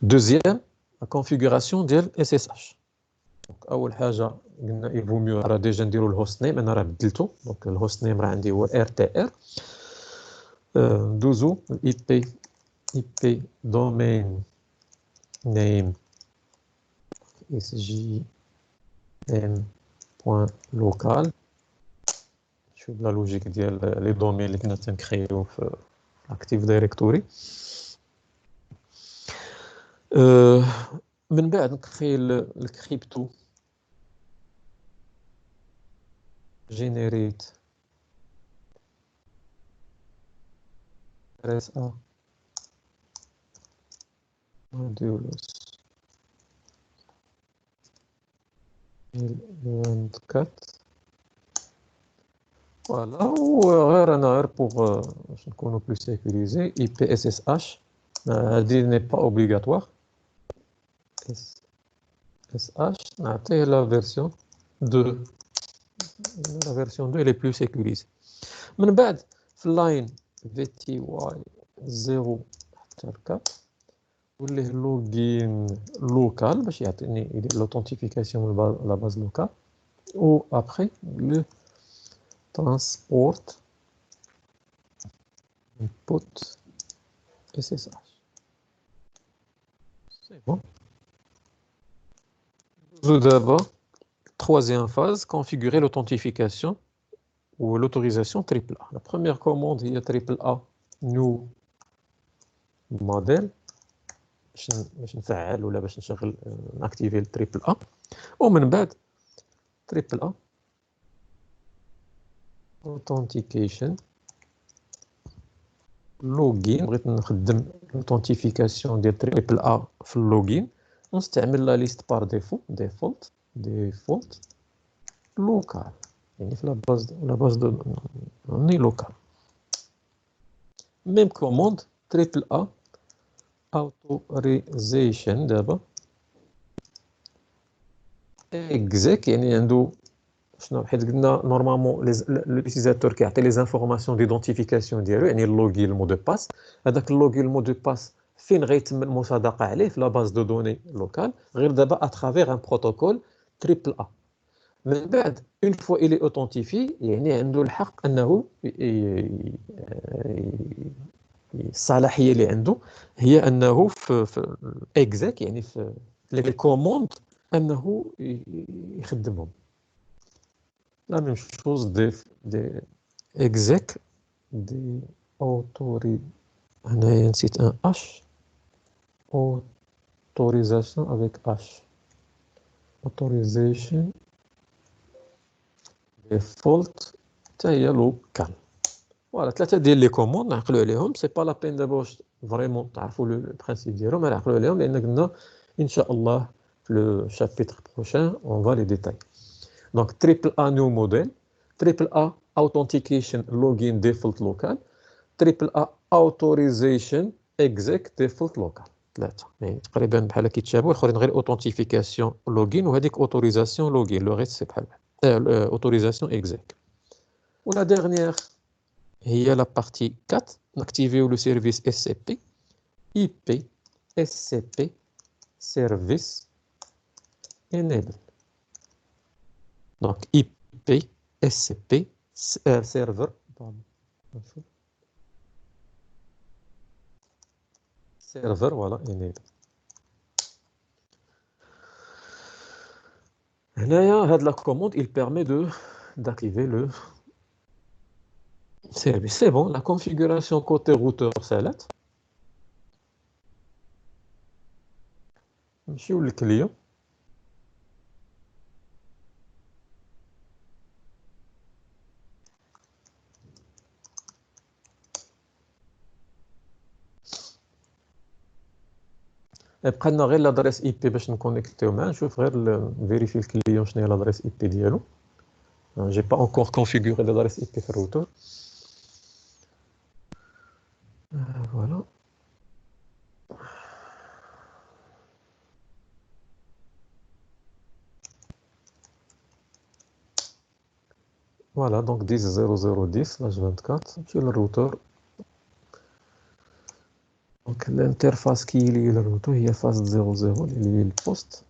deuxième la configuration ديال SSH. donc اول حاجه قلنا il vaut mieux راه ديجا نديرو الهوست نيم. انا راه بدلته. donc الهوست نيم راه عندي هو RTR. ندوزو IP domain name sgm.local. شوف لا لوجيك ديال لي دومين اللي كنا تنكريو في Active Directory. من بعد نكري الكريبتو generate RSA modules 24. voilà. وغير انا غير بوغ باش نكونوا بلو سيكوريزي IP SSH هادي ني با اوبليغاتوار. SSH نعطيه لا فيرسيون 2. la version 2 elle est plus sécurisée. من بعد في اللاين VTY 0 حتى 4 وليه لوغين لوكال باش يعطيني يدير لوثنتيفيكاسيون لا باز لوكال. و ابري لو ترانسبورت input SSH. c'est bon. دابا troisième phase configurer l'authentification ou l'autorisation triple A. La première commande est triple A new model باش نفعل ولا باش نشغل ناكتيفي التريبل A ومن بعد triple A authentication login. بغيت نخدم l'autentification ديال triple A في اللوجين ونستعمل لا ليست بار ديفو default local يعني في لا باز دو دوني لوكال. ميم كوموند triple A autorisation دابا exec يعني عنده شنو حيت قلنا نورمالمون لوتيزاتور كيعطي لي زانفورماسيون ديدونتيفيكاسيون ديالو يعني اللوغين المو دو باس. هذاك اللوغين المو دو باس فين غيتم المصادقه عليه في لا باز دو دوني لوكال غير دابا اترافير ان بروتوكول تريبل ا. من بعد اون فوا الي اوثنتيفي يعني عنده الحق انه الصلاحيه اللي عنده هي انه في اكزاك يعني في لي كوموند انه يخدمهم. La même chose des exec, des نسيت un H, autorisation avec H. Autorisation default حتى هي local. فوالا ثلاثه ديال لي كوموند نعقلوا عليهم. سي با لا بين دابا واش فريمون تعرفوا لو برينسيپ ديالهم، نعقلوا عليهم لان قلنا ان شاء الله في لو شابيتر بروشان اون فا لي ديتاي. دونك triple A new model, triple A authentication login default local, triple A authorization exec default local. ثلاثة يعني تقريبا بحال كيتشابهوا، الاخرين غير اوثنتيفيكاسيون لوغين وهذيك اوتوريزاسيون لوغين، لو ريست سي بحال اوتوريزاسيون exec. ولا ديرنيير هي لا بارتي 4 ناكتيفيو لو سيرفيس SCP IP SCP service enable. Donc IP, SCP, serveur, pardon. Serveur, voilà, enable. Là, la commande, il permet d'activer le service. C'est bon, la configuration côté routeur, c'est là. Je suis le client. بقى غير l'adresse IP باش نكونيكتيو معاه، نشوف غير فيريفي الكليون شنو هي l'adresse IP ديالو. J'ai pas encore configuré l'adresse IP في الروتور. Voilà. Voilà, donc 10.0.0.10, l'âge 24, sur le routeur. Donc l'interface qui est liée au routeur, il y a phase 00, il est le poste,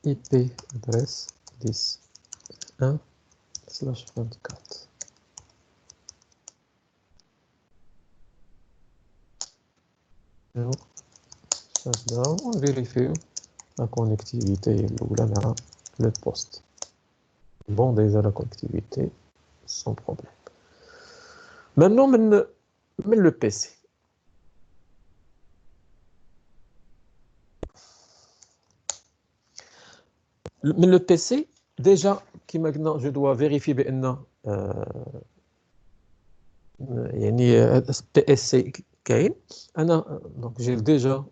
IP adresse 10.1/24. Shutdown, on vérifie la connectivité le poste. Bon, déjà la connectivité, sans problème. Maintenant, le PC. Mais le PC, déjà, qui maintenant, je dois vérifier بأن يعني PSC كاين. أنا donc j'ai déjà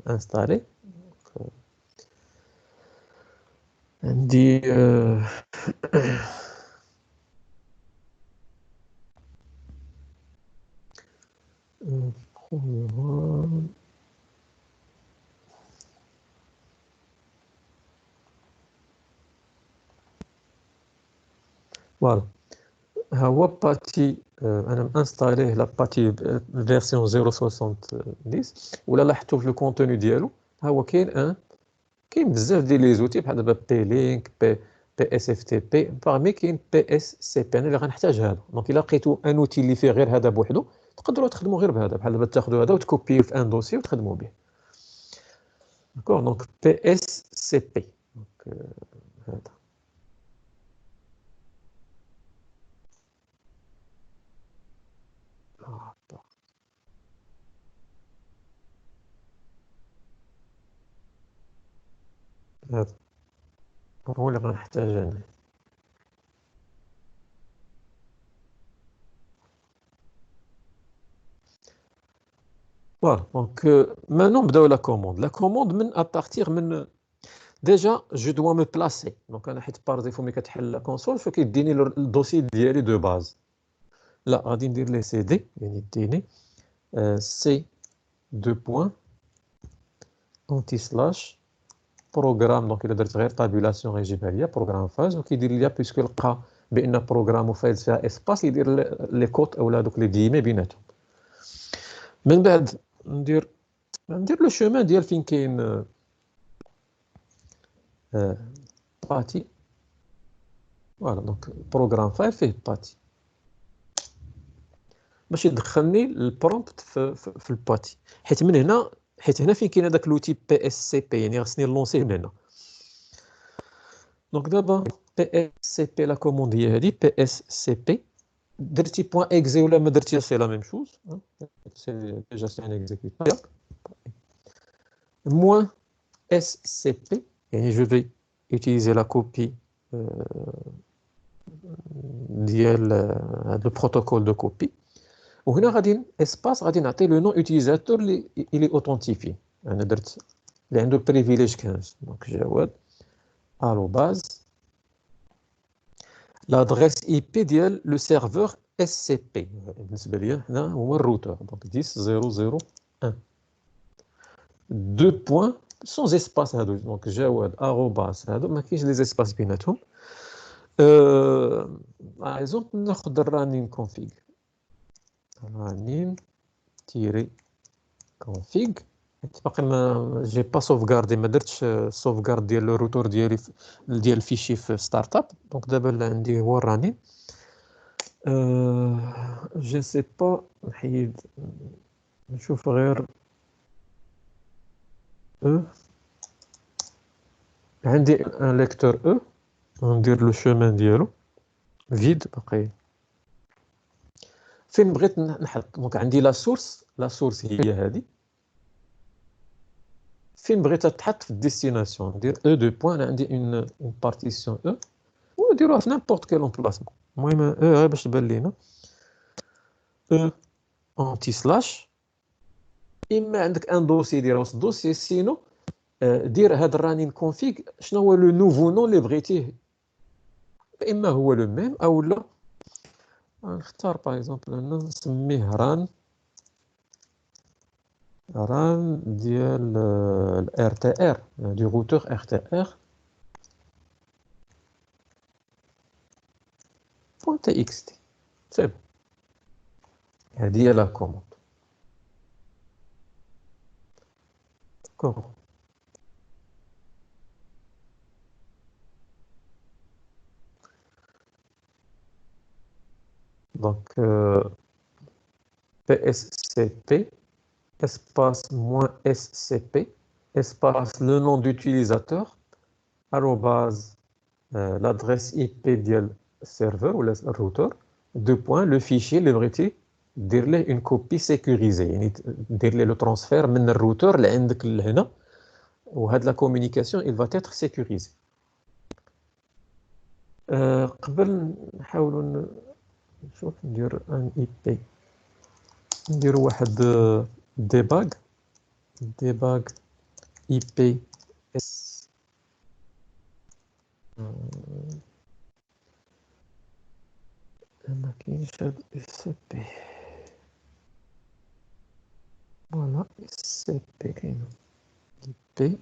installé. عندي voilà. هو باتي انا انستاليه لا باتي فيرسيون 0.70 ولا لاحظتوا في الكونتوني ديالو هو كاين بزاف ديال لي زوتي بحال دابا بي لينك بي اس اف تي بي باغمي كاين بي اس سي بي. انا اللي غنحتاج هذا، دونك الا لقيتوا ان اوتي اللي فيه غير هذا بوحدو تقدروا تخدموا غير بهذا، بحال دابا تاخذوا هذا وتكوبيو في ان دوسي وتخدموا به. داكور، دونك بي اس سي بي دونك هذا هذا هو اللي غنحتاج أنا. Voilà, donc maintenant, نبداو la commande. La commande من à partir من déjà je dois me placer. Donc انا حيت par défaut ملي كتحل la console فكيديني الدوسي ديالي دو باز. لا غادي ندير ليه سي دي يعني يديني سي دو بوين اونتي سلاش بروغرام. دونك الا درت غير طابيلاسيون غيجيبها ليا بروغرام فاز وكيدير ليا بيسكو لقى بان بروغرام وفاز فيها اسباس يدير لي كوت اولا هذوك لي ديمي بيناتهم. من بعد ندير لو شومان ديال فين كاين باتي. فوالا دونك بروغرام فايل فيه باتي باش يدخلني البرومبت في الباتي. حيت هنا فين كاين هذاك لوتي بي اس سي بي يعني خصني نلونسيه من هنا. دونك دابا بي اس سي بي لا كوموند هي هذه بي اس سي بي. درتي بوان اكزي ولا ما درتيش سي لا ميم شوز سي ديجا سي ان اكزيكوتور. موان اس سي بي يعني جو في utiliser la copie ديال هذا البروتوكول دو كوبي. وهنا غادي اسباس غادي نعطي لو نون اوتيليزاتور اللي اوثنتيفي. انا درت اللي عنده بريفيليج 15 دونك جواد الو باز لادريس اي بي ديال لو سيرفور اس سي بي. بالنسبه ليا هنا هو الروتور دونك 10.0.0.1 دو بوين سون اسباس هادو. دونك جواد اروباس هادو ما كاينش لي اسباس بيناتهم. ايزومبل ناخذ الرانين كونفيغ رانين تيري كونفيغ. باقي ما جي با سوفغاردي ما درتش سوفغارد ديال الروتور ديالي ديال الفيشي في ستارت اب. دونك دابا اللي عندي هو الرانين. جو سي با نحيد نشوف غير عندي ان ليكتور ندير لو شومان ديالو فيد باقي فين بغيت نحط. دونك عندي لا سورس هي هذه فين بغيت تحط في الديستيناسيون. ندير او دو بوين. عندي اون بارتيسيون ونديروها في نيمبورط كيل امبلاسمون. المهم غير باش تبان لينا اونتي سلاش. اما عندك ان دوسي دير وسط دوسي سينو دير هاد الرانين كونفيغ شنو هو لو نوفو نون اللي بغيتيه. اما هو لو ميم او لا نختار باغ اكزومبل انا نسميه ران ديال الار تي ار دي روتور ار تي ار بوان تي اكس تي. سي بون هذه هي لا كوموند. داكوغ دونك PSCP espace moins SCP espace le nom d'utilisateur arrobase l'adresse IP ديال serveur ou le routeur deux points le fichier اللي بغيتي دير ليه une copie sécurisée يعني دير ليه le transfert من الروتور اللي عندك لهنا وهاد la communication il va être sécurisé. قبل نحاولوا نشوف ندير ان اي بي ندير واحد ديباغ اي بي اس ما كاينش هاد اس بي. فوالا اس بي كاين اي بي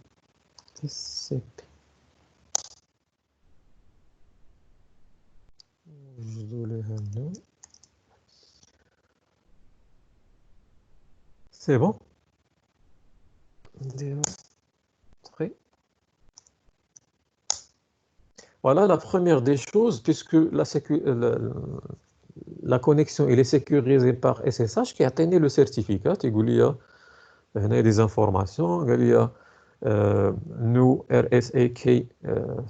اس بي نوجدو ليها النوم. سي بون نديرو تري. Voilà la première des choses, puisque la connexion elle est sécurisée par SSH qui a atteint le certificat. Il y a des informations, il y a nous RSAK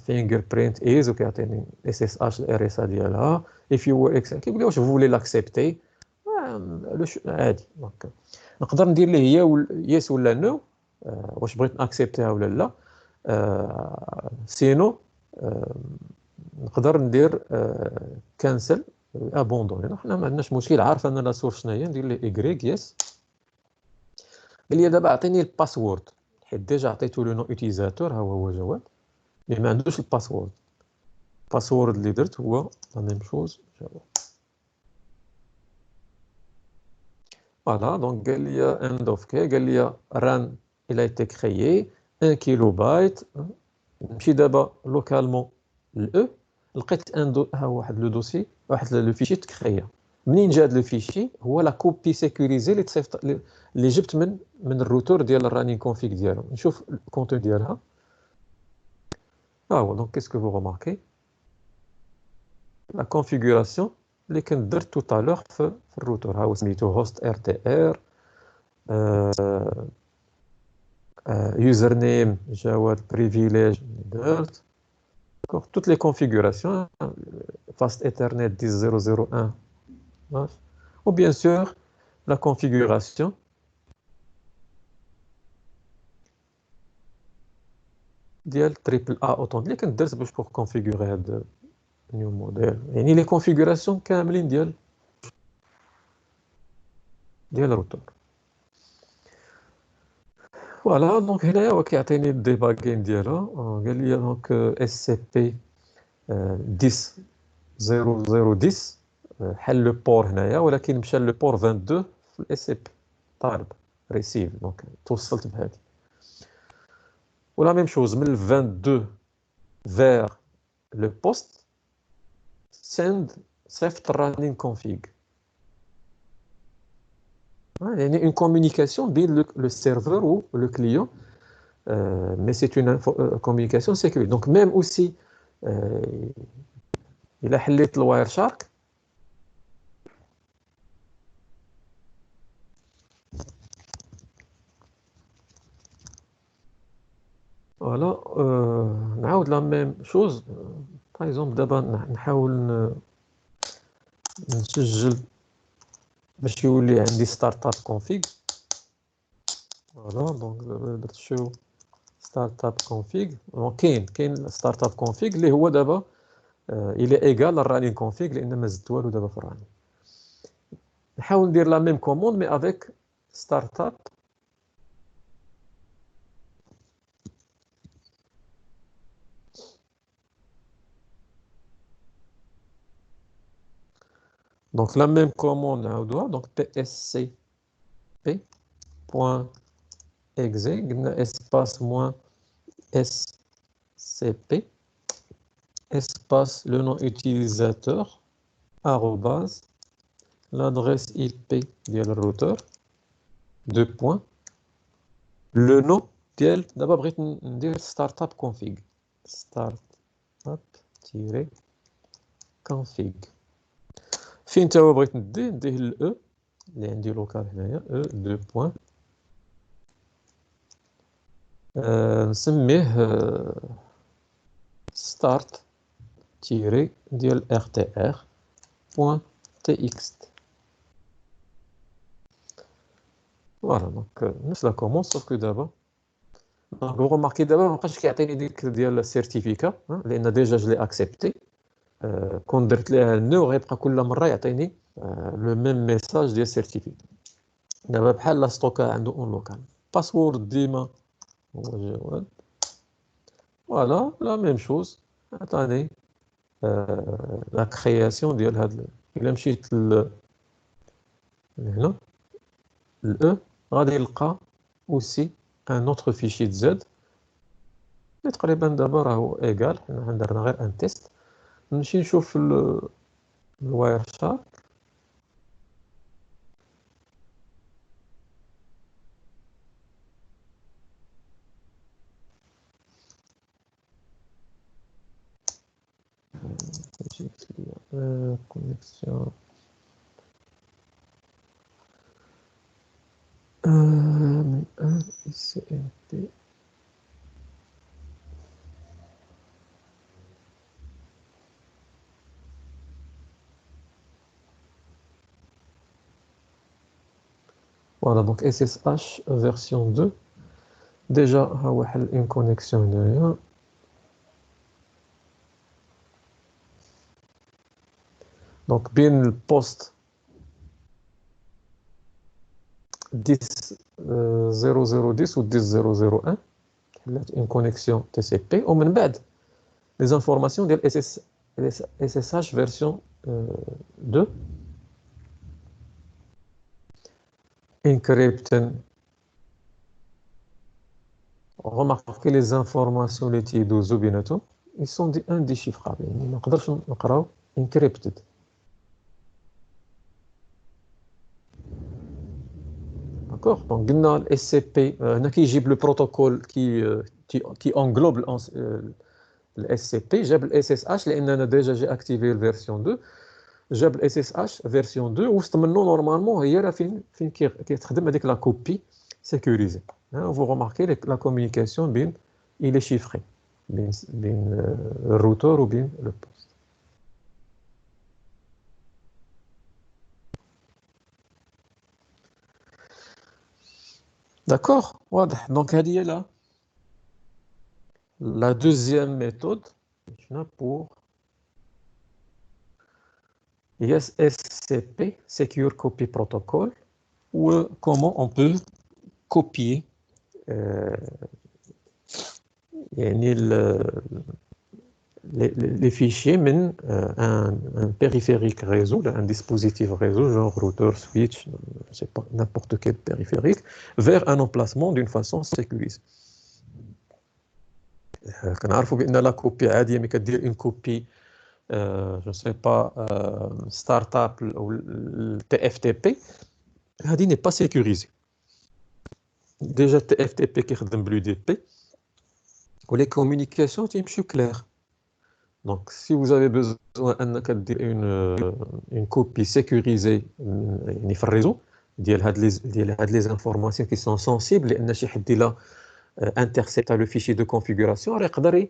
fingerprint is qui a atteint SSH RSA ديالها. If you were executed, واش vous voulez l'accepter عادي. دونك نقدر ندير ليه هي يس ولا نو واش بغيت ناكسبتيها ولا لا. سينو نقدر ندير كانسل ابوندوني. حنا ما عندناش مشكل، عارف ان لا سورس شنو هي، ندير لي ايكغيك يس. قال لي دابا عطيني الباسورد، حيت ديجا عطيتو لو نو اوتيزاتور، ها هو جواد، مي ما عندوش الباسورد. الباسورد اللي درت هو لا ميم شوز جواد. فوالا دونك قال لي اند اوف كي، قال لي ران الى ايتي كريي 1 كيلو بايت. نمشي دابا لوكالمون لاو، لقيت ها واحد لو دوسي، واحد لو فيشي تكريا. منين جا هذا لو فيشي؟ هو لا كوبي سيكوريزي اللي تصيفط، اللي جبت من الروتور ديال الرانين كونفيك ديالو. نشوف الكونتون ديالها. هو دونك كيسكو فو روماركي لا كونفيغوراسيون اللي كنت درت تو تالور في الروتور. ها هو سميتو هوست ار تي ار، يوزر نيم جواد بريفيليج درت toutes les configurations, fast Ethernet 10.0.0.1, ou bien sûr la configuration ديال تريبل A autant اللي كنت درت باش pour configurer هذا نيو موديل. يعني لي كونفيغوراسيون كاملين ديال الروتور. فوالا دونك هنايا هو كيعطيني الديباغين ديالها. قال لي دونك اس سي بي 10.0.0.10 حل لو بور هنايا، ولكن مشى لو بور 22 في الاس سي بي طالب ريسيف. دونك توصلت بهذه. ولا ميم شوز من 22 vers le poste send صيفط running config. يعني une communication بين le serveur ou le client, mais c'est une communication sécurisée. Donc même aussi إلا حليت الواير شارك فوالا نعاود لا ميم شوز. باغ اكزومبل دابا نحاول نسجل باش يولي عندي ستارت اب كونفيغ. فوالا دونك دابا درت شو ستارت اب كونفيغ. كاين ستارت اب كونفيغ اللي هو دابا الى ايغال الرانين كونفيغ، لان ما زدت والو دابا في الرانين. نحاول ندير لا ميم كوموند مي افيك ستارت اب. دونك لا ميم كوموند نعاودوها. دونك بي اس سي بي بوان اكزي، قلنا اسباس موان اس سي بي espace le nom utilisateur arrobase l'adresse IP ديال الروتور deux points le nom ديال دابا بغيت ندير ستارت اب كونفيغ. ستارت اب تيري كونفيغ فين تا هو بغيت نديه الاو اللي عندي لوكال هنايا او دو بوين. نسميه ستارت تيري ديال ار تي ار بوين تي اكس. فوالا دونك نفس لا كوموند سوف كو دابا دونك فو روماركي دابا مابقاش كيعطيني ديك ديال السيرتيفيكا، لان ديجا جو لي اكسبتي. كون درت ليه نو غيبقى كل مره يعطيني لو ميم ميساج ديال السيرتيفيكا. دابا بحال لا ستوكا عنده اون لوكال. باسورد ديما هو جواد. فوالا لا ميم شوز عطاني لا كرياسيون ديال هاد. الا مشيت لهنا الاو غادي نلقى اوسي ان اوتر فيشي زد اللي تقريبا دابا راهو ايكال. حنا درنا غير ان تيست. نمشي نشوف الواير شارك. كونيكسيون من ان سي ام بي. Voilà, donc SSH version 2. déjà ها واحد une connexion هنايا. Donc بين البوست 10 0010 و 10 001 حلات une connexion TCP ومن بعد les informations ديال SSH version 2 encrypted. Remarquez les informations اللي تيدوزو بيناتهم ils sont des indéchiffrables يعني ما نقدرش نقراو encrypted. D'accord. Donc قلنا ال SCP هنا كيجيب le protocole qui englobe ال SCP جاب ال SSH لان انا ديجا جي اكتيفي الفيرسيون 2 جاب ال SSH فيرسيون 2 وسط منه نورمالمون هي راه فين كتخدم هذيك لا كوبي sécurisée. Vous remarquez la communication بين il est chiffré بين le routeur ou bien le poste. D'accord. واضح. Donc هذه هي la deuxième méthode pour SCP, Secure Copy Protocol, ou comment on peut copier les fichiers من un périphérique réseau, un dispositif réseau, genre routeur, switch, je sais pas, n'importe quel périphérique, vers un emplacement d'une façon sécurisée. كنعرفوا بأن لا كوبي عادية ملي كدير une copie je sais pas startup ou le TFTP هذه n'est pas sécurisée. Déjà TFTP كيخدم بالUDP و les communications تيمشيو claires. Donc si vous avez besoin انك دير une copie sécurisée يعني في الريزو ديال هاد les informations qui sont sensibles لان شي حد الا intercepte le fichier de configuration راه يقدر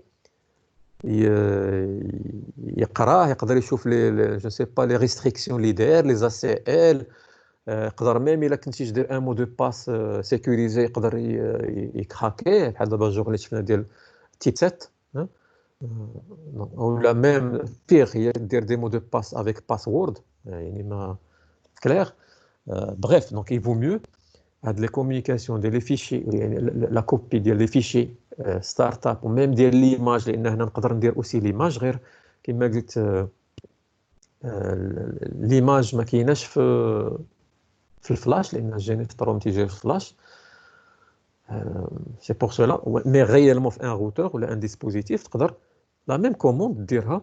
يقراه يقدر يشوف لي جو سي با لي ريستريكسيون اللي داير لي ACL يقدر ميم الا كنتي تدير ان مو دو باس سيكوريزي يقدر يكراكيه بحال دابا الجوغ اللي شفنا ديال تيب 7 ولا ميم بيغ هي دير دي مو دو باس افيك باسورد يعني ما كلير bref donc il vaut mieux هاد لي كومونيكاسيون ديال لي فيشي يعني لا كوبي ديال لي فيشي ستارت اب وميم ديال ليماج لان هنا نقدر ندير اوسي ليماج غير كما قلت ليماج ما كايناش في الفلاش لان الجينيراتور تيجي في الفلاش سي بور سولا مي ريالمون في ان روتور ولا ان ديسبوزيتيف تقدر لا ميم كوموند ديرها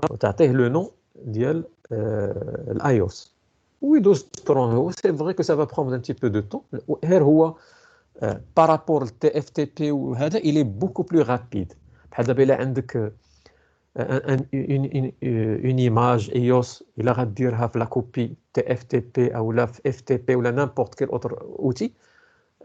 وتعطيه لو نون ديال الايوس ويدوز ترون هو سي فري كو سا فا بروندر ان تي بو دو طون غير هو بارابور التي اف تي بي وهذا الي بوكو بلو رابيد بحال دابا الا عندك اون ايماج ايوس الا غديرها في لا كوبي تي اف تي بي او لا في اف تي بي ولا نيمبورت كيل اوتر اوتي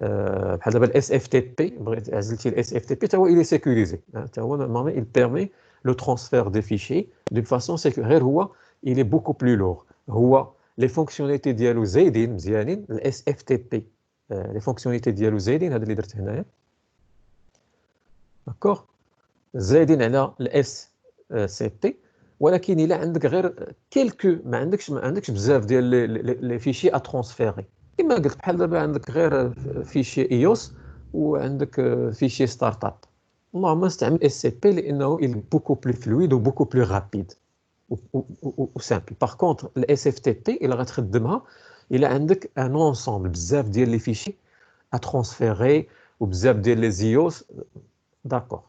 بحال دابا الاس اف تي بي بغيت عزلتي الاس اف تي بي حتى هو الي سيكوريزي حتى هو نورمالمون il permet le transfert des fichiers d'une façon sécurisée غير هو il est beaucoup plus lourd هو les fonctionnalités ديالو زايدين مزيانين الاس اف تي بي les fonctionnalités ديالو زايدين هذا اللي درت هنايا داكوغ زايدين على الاس سي بي ولكن الا عندك غير كيلكو ما عندكش بزاف ديال لي فيشي ا ترانسفيري كما قلت بحال دابا عندك غير فيشي ايوس وعندك فيشي ستارت اب نورمالمون نستعمل اس سي بي لانه il beaucoup plus fluide و beaucoup plus rapide و سامبل. باغ كونطخ الاس اف تي بي الا غتخدمها الا عندك ان اونسومبل بزاف ديال لي فيشي ا ترانسفيري وبزاف ديال لي زيوس داكور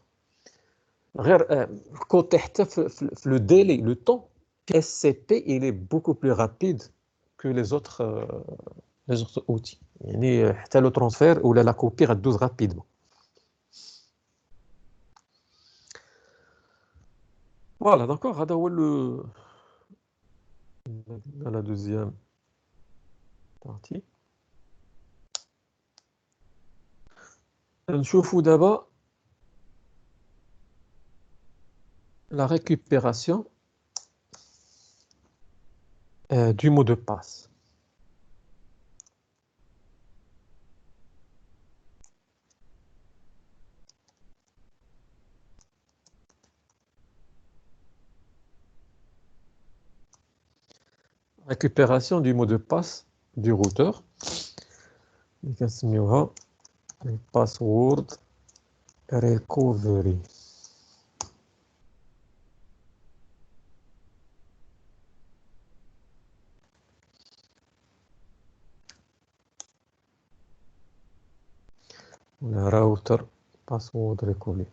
غير كوتي حتى في لو ديلي لو طون اس سي بي il est beaucoup plus rapide que les autres outils يعني حتى لو ترانسفير ولا لا كوبي غدوز رابيدمون. فوالا داكوغ هذا هو la deuxième partie. نشوفوا دابا la récupération du mot de passe. récupération du mot de passe du routeur. كنسميوها password recovery. router password recovery.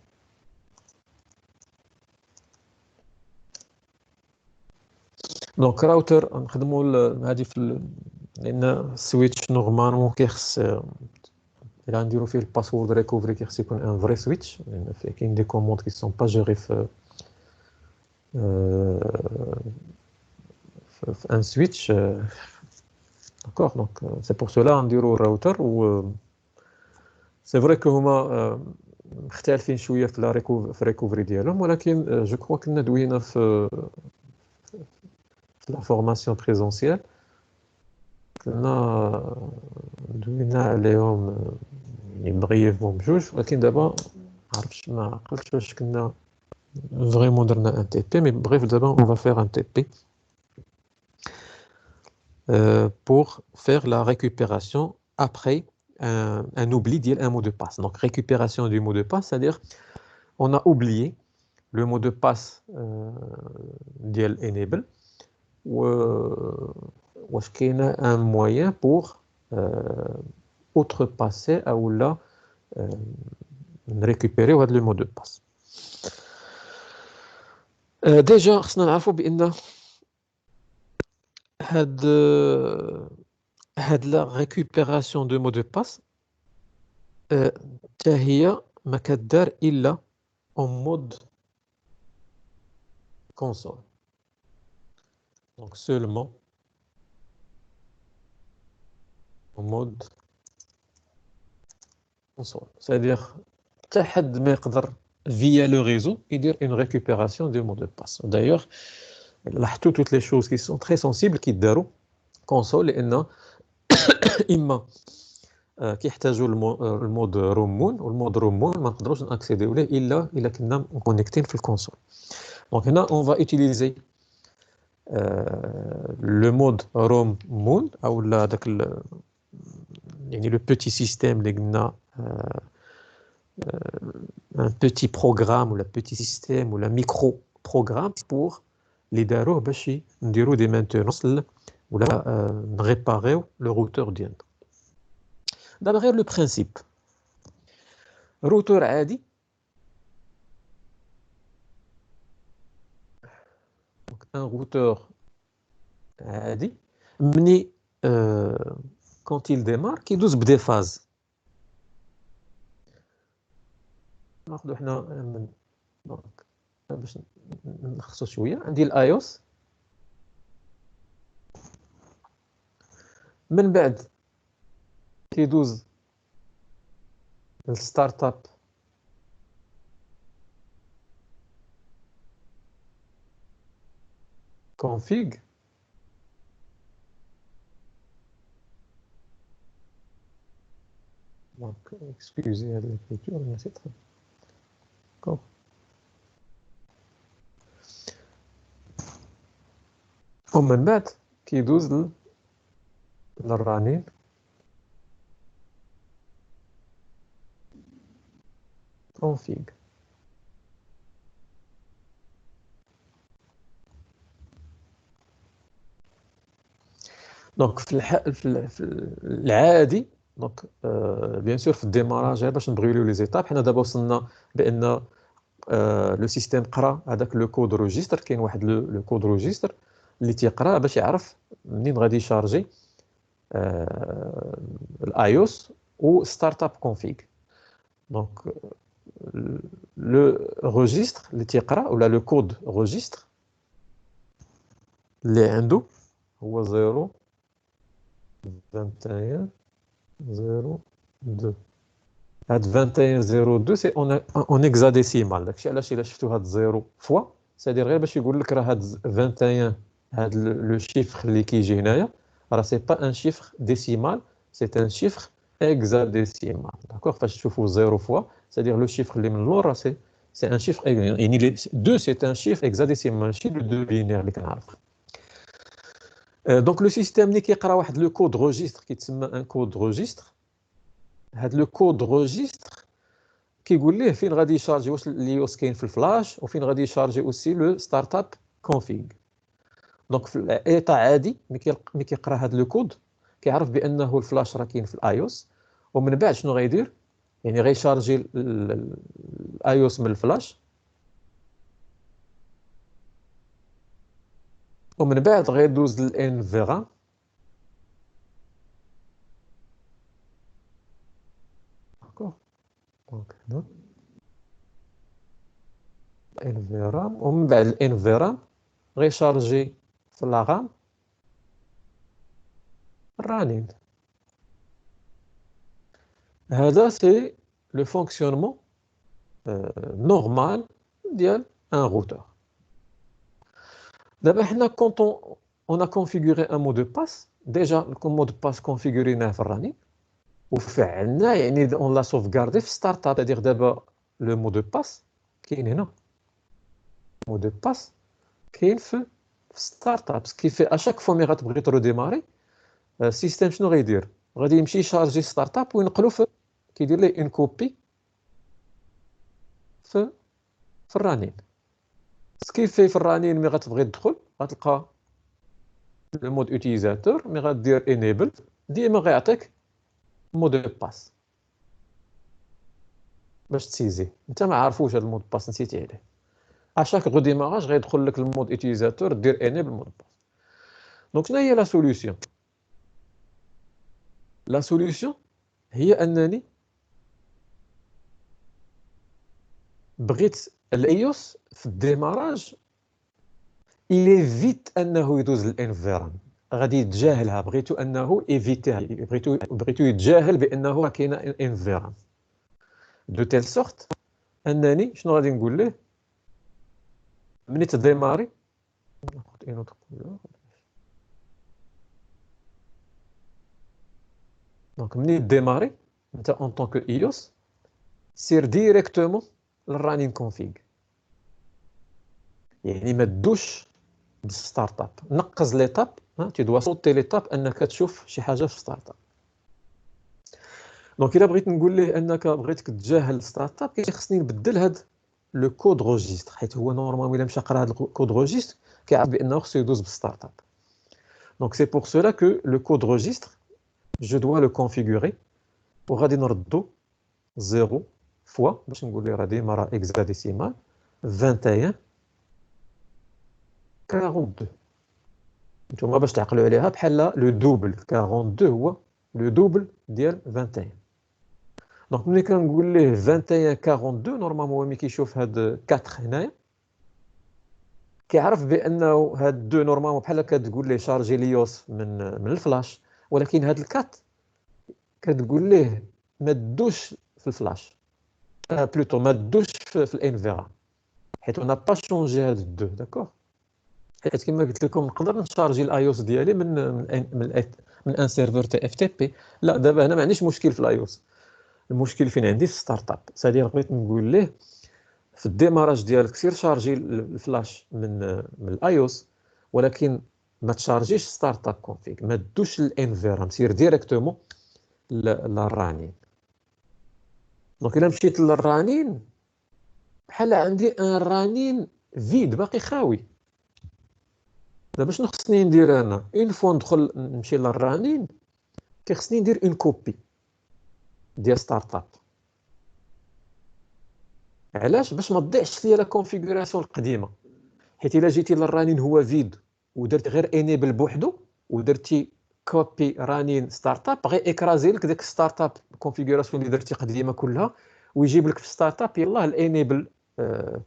دونك راوتر نخدموا هذه في لان السويتش نورمالمون كيخص الا نديرو فيه الباسورد ريكوفري كيخص يكون ان فري سويتش لان فيه كاين دي كوموند كي سون با جيري في ان سويتش داكوغ دونك سي بور سولا نديرو الراوتر و سي فري كو هما مختلفين شويه في الريكوفري ديالهم ولكن جو كخوا كنا دوينا في لا فورماسيون بريزونسيال كنا دوينا عليهم يعني بريفمون بجوج ولكن دابا معرفتش ما عقلتش واش كنا فريمون درنا ان تي بي مي بريف دابا اون فا فير ان تي بي pour faire la récupération après un oubli ديال un mot de passe. Donc récupération du mot de passe, c'est-à-dire on a oublié le mot de passe ديال enable واش كاين un moyen pour outrepasser ou là récupérer le mot de passe. Déjà خصنا نعرفوا بان هاد لا récupération de mot de passe حتى هي ما كدار الا en mode console. Donc seulement en mode console. C'est-à-dire حتى حد ما يقدر via le réseau يدير une récupération du mot de passe. D'ailleurs لاحظتوا toutes les choses qui sont très sensibles qui يداروا console لان اما كيحتاجوا المود رومون والمود رومون ما نقدروش ناكسيديو ليه الا كنا مكونيكتين في الكونسول. دونك هنا اون فا اوتيليزي لو مود روم مون او هذاك يعني لو بوتي سيستيم اللي قلنا ان بوتي بروغرام ولا بوتي سيستيم ولا ميكرو بروغرام بور اللي داروه باش نديرو دي مانتونونس ولا نريباريو لو روتور ديالنا. دابا غير لو برينسيپ روتور عادي دونك ان روتور عادي مني كونت il démarre كيدوز بدي فاز. ناخذ حنا من دونك باش نلخصو شويه عندي الايوس من بعد كيدوز الستارت اب config donc excusez l'écriture mais c'est très d'accord. ومن بعد كيدوز للرانين config. دونك في العادي دونك بيان سور في الديماراج باش نبغيو لي زيتاب حنا دابا وصلنا بان لو سيستيم قرا هذاك لو كود روجيستر كاين واحد لو كود روجيستر اللي تيقرا باش يعرف منين غادي يشارجي الايوس و ستارت اب config. دونك لو روجيستر اللي تيقرا ولا لو كود روجيستر اللي عنده هو 0 21 02. هاد 21 02 سي اون هكزاديسيمال داكشي علاش الا شفتو هاد 0 فوا سادير غير باش يقول لك راه هاد 21 هاد لو شيفر اللي كيجي هنايا راه سي با ان شيفر ديسيمال سي ان شيفر هكزاديسيمال. داكوغ فاش تشوفوا 0 فوا سادير لو شيفر اللي من اللور راه سي ان شيفر يعني 2 سي ان شيفر هكزاديسيمال ماشي لو 2 بينير اللي كنعرف. دونك لو سيستيم اللي كيقرا واحد لو كود روجستر كيتسمى ان كود روجستر. هاد لو كود روجستر كيقول ليه فين غادي يشارجي، واش اليوس كاين في الفلاش وفين غادي يشارجي اوسي لو ستارت اب كونفيغ. دونك في الايطا عادي ملي كيقرا هاد لو كود كيعرف بانه الفلاش راه كاين في الايوس، ومن بعد شنو غيدير؟ يعني غيشارجي الايوس من الفلاش، ومن بعد غيدوز للانفيرا. داكوغ دونك هنا الانفيرام، ومن بعد الانفيرام غيشارجي في لاغام الرنين. هذا سي لو فونكسيونمون نورمال ديال ان روتور. دابا حنا كونط اون ا كونفيغوري ان مو دو باس، ديجا مو دو باس كونفيغوريناه في الرنين وفعلنا، يعني اون لا سوفغاردي في ستارت اب. c'est-à-dire دابا لو مو دو باس كاين هنا، مو دو باس كاين في ستارت اب، سكي في اشاك فوا مي غتبغي تروديماري السيستيم شنو غيدير؟ غادي يمشي يشارجي ستارت اب وينقلو في، كيدير ليه اون كوبي في الرنين. سكي في الرنين مي غتبغي تدخل غتلقى لو مود اوتيزاتور، مي غادير انيبل ديما غيعطيك مود دو باس باش تسيزي. انت ما عارفوش هذا المود باس، نسيتي عليه. اشاك غو ديماراج غيدخل لك المود اوتيزاتور دير انيبل مود باس. دونك شنو هي لا سوليوشن؟ لا سوليوشن هي انني بغيت الايوس في الديماراج ايفيت انه يدوز للانفيرام، غادي يتجاهلها، بغيتو انه ايفيتيها، بغيتو يتجاهل بانه راه كاينه انفيرام، دو تيل سورت انني شنو غادي نقول ليه ملي تديماري. ناخذ اون اوتر كولور. دونك ملي ديماري انت اون طونك ايوس سير ديريكتومون للرانين كونفيغ، يعني ما تدوش بالستارت اب، نقز ليتاب، تي دوا صوتي ليتاب انك تشوف شي حاجه في ستارت اب. دونك الا بغيت نقول ليه انك بغيتك تجاهل الستارت اب كيخصني نبدل هاد لو كود روجستر، حيت هو نورمالمون الا مشى قرا هاد الكود روجستر كيعرف بانه خصو يدوز بالستارت اب. دونك سي بور سولا كو لو كود روجستر جو دوا لو كونفيغوري، وغادي نردو 0 فوا باش نقول ليه راه ديما راه اكزاديسيمال 21 42. نتوما باش تعقلوا عليها بحال لو دوبل 42 هو لو دوبل ديال 21. دونك ملي كنقول ليه 21 42 نورمالمون هو ملي كيشوف هاد 4 هنايا كيعرف بانه هاد 2 نورمالمون بحال كتقول ليه شارجي ليوس من الفلاش، ولكن هاد 4 كتقول ليه ما تدوش في الفلاش، بلوتو ما تدوش في الانفيرا، حيت انا با شونجي هاد 2. داكوغ، حيت كما قلت لكم نقدر نشارجي الايوس ديالي من ان سيرفر تي اف تي بي. لا دابا هنا ما عنديش مشكل في الايوس، المشكل فين عندي في ستارت اب. سادير بغيت نقول ليه في الديماراج ديالك سير شارجي الفلاش من الايوس، ولكن ما تشارجيش ستارت اب كونفيغ، ما تدوش للانفيرام، سير ديريكتومون للرانين. دونك الا مشيت للرانين بحال عندي ان رانين فيد باقي خاوي. دابا شنو خصني ندير انا؟ اون فوا ندخل نمشي للرانين كيخصني ندير اون كوبي ديال ستارت اب. علاش؟ باش ما تضيعش ليا لا كونفيغوراسيون القديمه، حيت الا جيتي للرانين هو فيد ودرت غير انيبل بوحدو ودرتي كوبي رانين ستارت اب، غير اكرازي لك ديك ستارت اب كونفيغوراسيون اللي درتي قديمه كلها، ويجيب لك في ستارت اب يلاه الانيبل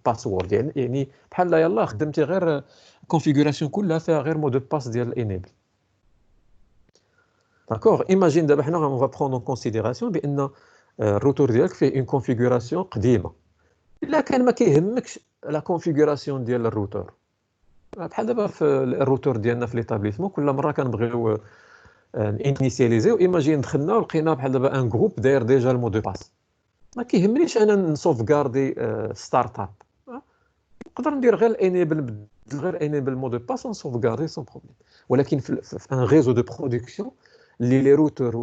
باسورد، يعني بحال يلاه خدمتي غير كونفيغوراسيون كلها فيها غير مو دو باس ديال الانيبل. داكوغ، ايماجين دابا حنا اون فا بروندر اون كونسيديراسيون بان الروتور ديالك فيه اون كونفيغوراسيون قديمه. الا كان ما كيهمكش لا كونفيغوراسيون ديال الروتور، بحال دابا في الروتور ديالنا في ليطابليسمون كل مره كنبغيو انيسياليزيو، ايماجين دخلنا ولقينا بحال دابا ان جروب داير ديجا المو دو باس، ما كيهمنيش انا نسوفغاردي ستارت اب، نقدر ندير غير انيبل، نبدل غير انيبل مو دو باس ونسوفغاردي سون بروبليم. ولكن في ان ريزو دو برودكسيون اللي لي روتور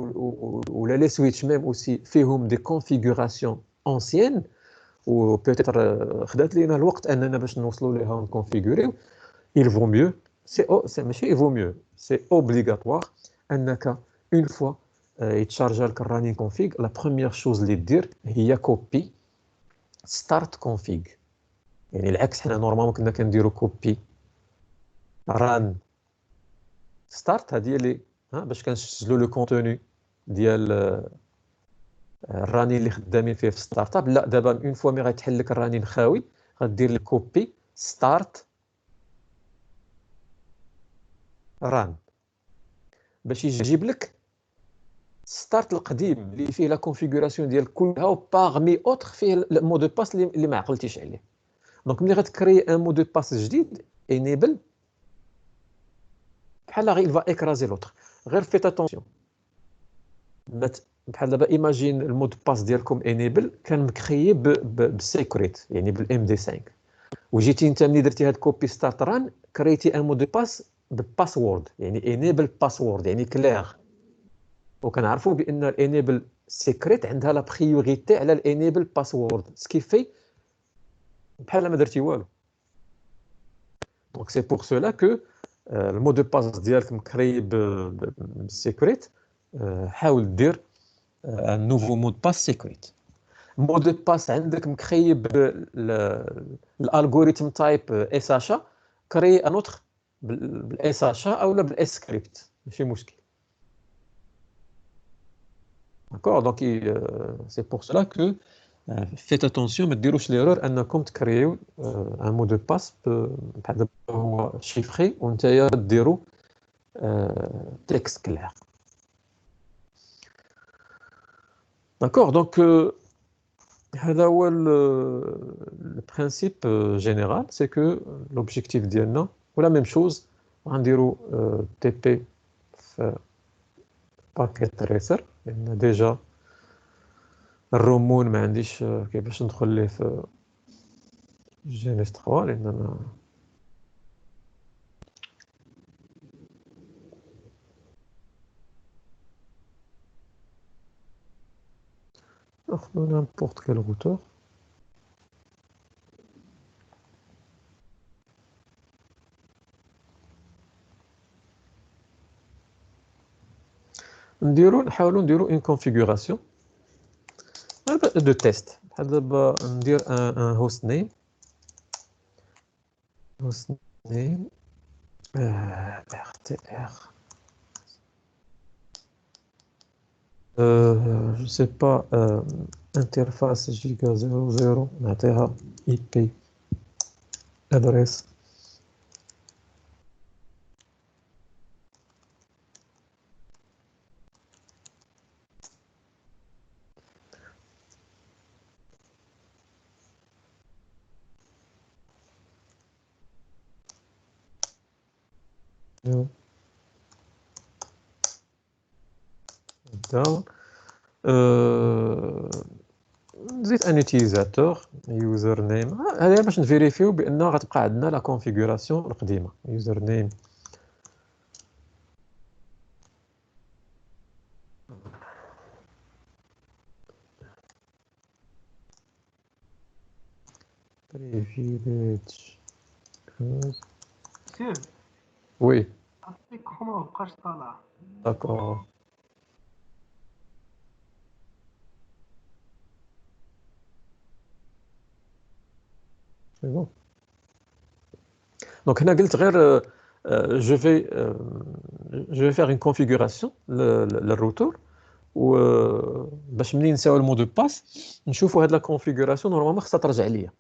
ولا لي سويتش ميم اوسي فيهم دي كونفيغوراسيون انسيان و بوتيتر خدات لينا الوقت اننا باش نوصلوا ليها ونكونفيغوريو. il vaut mieux c'est ماشي il vaut mieux c'est obligatoire انك une fois يتشارجا لك الرانين كونفيغ لا بروميير شوز اللي دير هي كوبي ستارت كونفيغ. يعني العكس، حنا نورمالمون كنا كنديروا كوبي ران ستارت، هذه اللي باش كنسجلوا لو كونتوني ديال الرانين اللي خدامين فيه في ستارت اب. لا دابا اون فوا مي غيتحل لك الرانين خاوي غدير لك كوبي ستارت ران باش يجيب لك ستارت القديم اللي فيه لا كونفيغوراسيون ديال كلها وبارمي اوتر فيه المو دو باس اللي ما عقلتيش عليه. دونك ملي غتكري ان مو دو باس جديد انيبل بحال غير فا اكرازي لوتر. غير فيت اتونسيون، بحال دابا ايماجين المود باس ديالكم انيبل كان مكريي بالسيكريت يعني بالام دي 5، وجيتي انت ملي درتي هاد كوبي ستارت ران كريتي ان مود باس بالباسورد يعني انيبل باسورد يعني كلير. وكنعرفوا بان الانيبل سيكريت عندها لا بريوريتي على الانيبل باسورد، سكيفي بحال ما درتي والو. دونك سي بور سولا كو المود دو باس ديالك مكري بالسيكريت، حاول دير ان نوفو مود باس سيكريت. مود دو باس عندك مكريب الالغوريثم تايب اس اتش ا، كري ان اوتر بالاس اتش ا اولا بالاس سكريبت، ماشي مشكل. داكور دونك سي بور سولا كو فيت اتونسيون ما ديروش ليرور انكم تكريو ان مود دو باس بحال دابا هو شيفري ونتايا ديروا تكست كلير. داكور دونك هذا هو البرانسيب جينيرال، سي كو لوبجيكتيف ديالنا ولا ميم شوز غنديروا تي بي في باكيت تريسر، لان ديجا الرومون ما عنديش كيفاش ندخل ليه في جينيس 3 لان ما ناخذ نيمبورط كال روتور. نحاولوا نديروا اون كونفيغوراسيون دو تيست. بحال دابا ندير ان هوست نيم RTR je sais pas interface giga 00 نعطيها IP adresse down نزيد ان utilisateur user name. هذا باش نفيريفيو بان غتبقى عندنا لا كونفيغوراسيون القديمه user name privilege. سير Oui, عطيك ما بقاش طالع. d'accord. C'est bon. Donc, هنا قلت غير je vais faire une configuration le routeur وباش منين نساو المو دو باس نشوفوا هاد لا كونفيغوراسيون نورمالمون خصها ترجع ليا.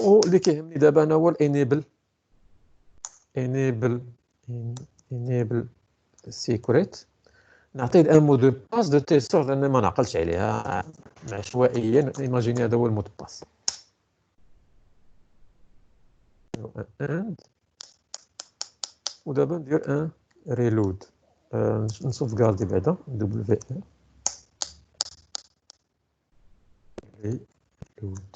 واللي كيهمني دابا انا هو الانيبل سيكريت. نعطيه ان مو دو باس دو تيل سورت لان ما نعقلش عليها عشوائيا. ايماجيني هذا هو المو دو باس ودابا ندير ان ريلود نصوف كاردي بعدا دبليو ريلود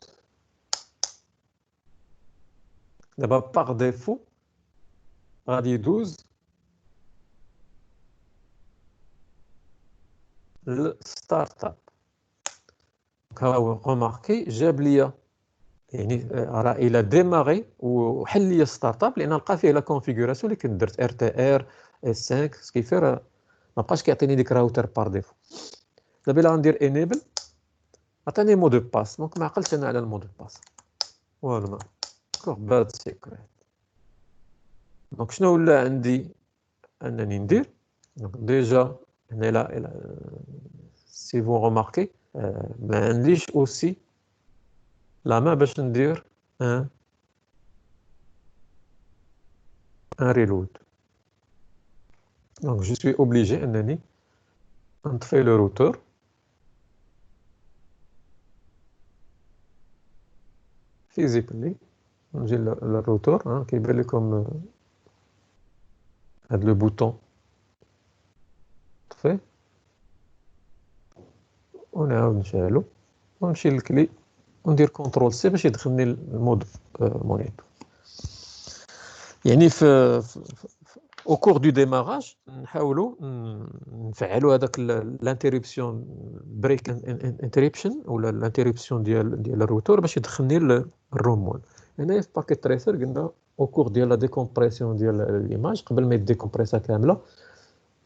دابا باغ ديفو غادي يدوز للستارت اب. remarquez جاب ليا يعني راه الى ديماري وحل لي ستارت اب لان لقى فيه لا كونفيغوراسيون اللي كنت درت ار تي ار اس 5 سكيفي راه ما بقاش كيعطيني ديك راوتر بار ديفو. دابا الا غندير انيبل عطاني مود دو باس دونك ما عقلتش انا على المود دو باس والو ما باد سيكريت. دونك شنو ولا عندي انني ندير دونك ديجا هنا لا سي فون روماركي ما عنديش اوسي لا ما باش ندير ان reload. Donc je suis obligé انني نطفي le routeur physically. نجي للروتور كيبان لكم هذا لو بوطون طفي ونعاود نشعلو ونمشي للكلي وندير كونترول سي باش يدخلني المود مونيتور. يعني في au cours du démarrage نحاولوا نفعلوا هذاك الانتربسيون بريك انتربشن ولا الانتربسيون ديال الروتور باش يدخلني الروم مود. هنا في باكيت تريسر قلنا au cours ديال لا ديكومبريسيون ديال الايماج قبل ما يديكومبريسها كامله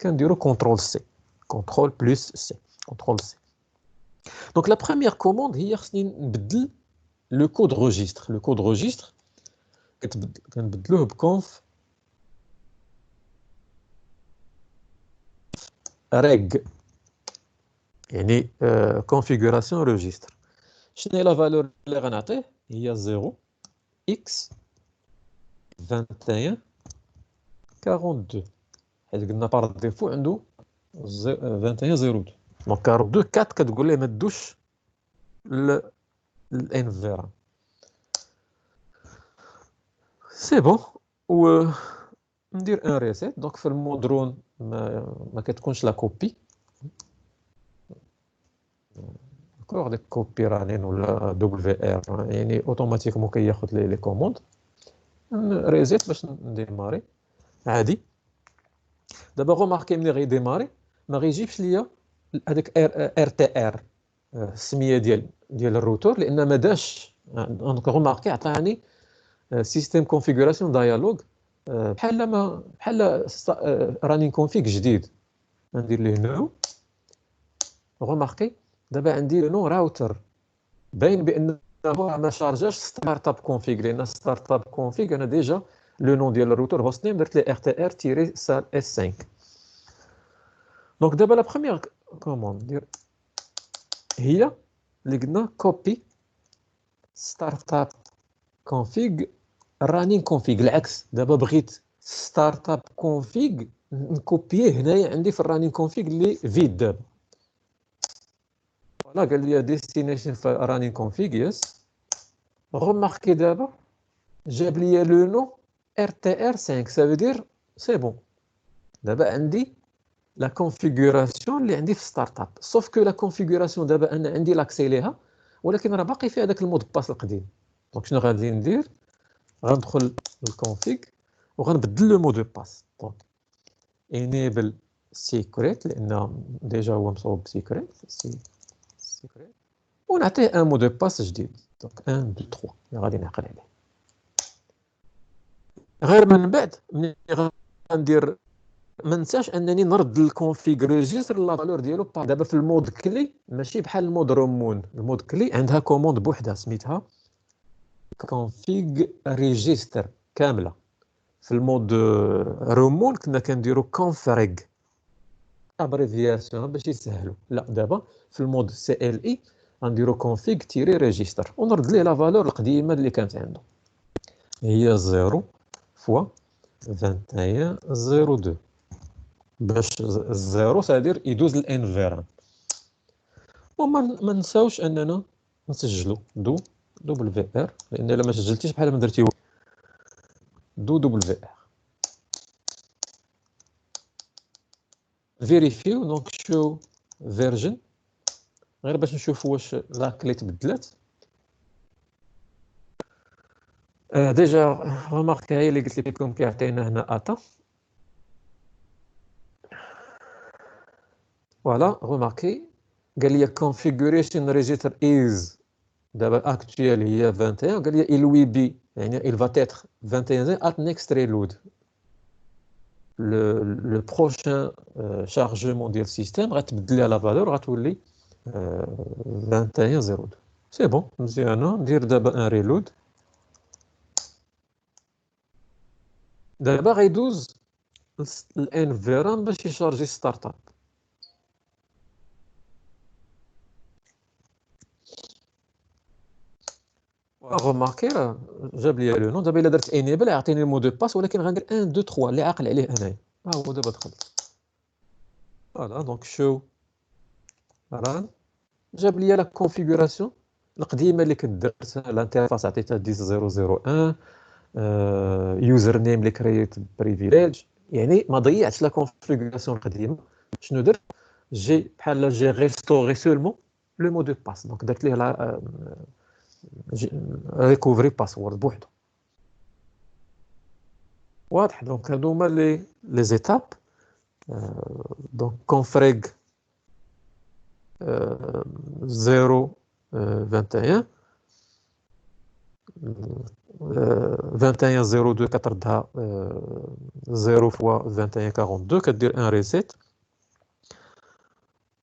كنديروا كونترول سي كونترول بلس سي كونترول سي. دونك لا بروميير كوموند هي خصني نبدل لو كود روجيستر. لو كود روجيستر كنبدلوه بكونف reg يعني configuration registre. شنو هي لا فالور اللي غنعطيه هي 0 x 21 42 حيت قلنا بار ديفو عنده 21 02 دونك 42 4 كتقول ليه ما تدوش للانفيرا سي بون و ندير ان ريسيت. دونك في المود رون ما كتكونش لا كوبي كور ديك كوبي رانين ولا دبليو ار يعني اوتوماتيكمون كياخذ لي كوموند ريزيت باش نديماري عادي. دابا غوماركي ملي غيديماري ما غيجيبش ليا هذاك ار تي ار السميه ديال الروتور لان ما داش. دونك غوماركي عطاني سيستيم كونفيغوراسيون ديالوج بحال رانين كونفيغ جديد. ندير ليه نو. غوماركي دابا عندي نو راوتر باين بانه ما شارجاش ستارت اب كونفيغ لان ستارت اب كونفيغ انا ديجا لو نون ديال الروتور هوست نيم درت ليه ار تي ار تيري سال اس 5. دونك دابا لا بروميير كوموند ندير هي اللي قلنا كوبي ستارت اب كونفيغ رانين كونفيغ. العكس دابا بغيت ستارت اب كونفيغ نكوبيه هنايا عندي في الرانين كونفيغ اللي فيد دابا. فوالا قال لي ديستينيشن رانين كونفيغ يس. غوماركي دابا جاب لي لو نو ار تي ار 5 ça veut dire سي بون. دابا عندي لا كونفيغوراسيون اللي عندي في ستارت اب سوف كو لا كونفيغوراسيون دابا انا عندي لاكسي ليها ولكن راه باقي فيها داك المود باس القديم. دونك شنو غادي ندير غندخل للكونفيغ وغنبدل لو مود باس. دونك انيبل سيكريت لان ديجا هو مصوب سيكريت سيكريت ونعطيه ان مود باس جديد. دونك 1 2 3 غادي نعقل عليه. غير من بعد ملي غندير ما ننساش انني نرد الكونفيغ ريجستر لا فالور ديالو. دابا في المود كلي ماشي بحال المود رومون. المود كلي عندها كوموند بوحدها سميتها كونفيغ ريجستر كامله. في المود رومون كنا كنديرو كونفيغ ابريفياسيون باش يسهلوا. لا دابا في المود سي ال اي غنديرو كونفيغ تيري ريجستر ونرد ليه لا فالور القديمه اللي كانت عنده هي 0 فوا 21 02 باش الزيرو سادير يدوز للانفيران. وما نساوش اننا نسجلوا دبليو ار لان الا ما سجلتيش بحال ما درتي دبليو ار فيريفيو. دونك شو فيرجن غير باش نشوف واش لا كلي تبدلات. ديجا remarquez هي اللي قلت لكم كيعطينا هنا اتا. فوالا remarquez قال لي configuration register is دابا actuel هي 21 قال لي il will be يعني il va être 21 at next reload. Le prochain chargement ديال السيستم غتبدل لها لا فالور غتولي 21 02. سي بون مزيانه. ندير دابا ان ريلود. دابا غيدوز الانفيران باش يشارجي ستارت اب. غوماركي راه جاب لي لو نون. دابا الا درت انيبل يعطيني المو دو باس ولكن غندير 1 2 3 اللي عاقل عليه انايا. ها هو دابا دخل. فوالا دونك شو ران جاب لي لا كونفيغوراسيون القديمه اللي كنت درتها. الانترفاس عطيتها 10001 يوزر نيم اللي كرييت بريفيليج. يعني ما ضيعتش لا كونفيغوراسيون القديمه. شنو درت؟ جي بحال جي ريستوري سولمون لو مو دو باس. دونك درت ليه لا ريكوفري باسورد بوحدو. واضح. دونك هادو هما لي زيتاب. دونك كونفريغ 0 21 02 كتردها 0 فوا 21 42 كدير ان ريسيت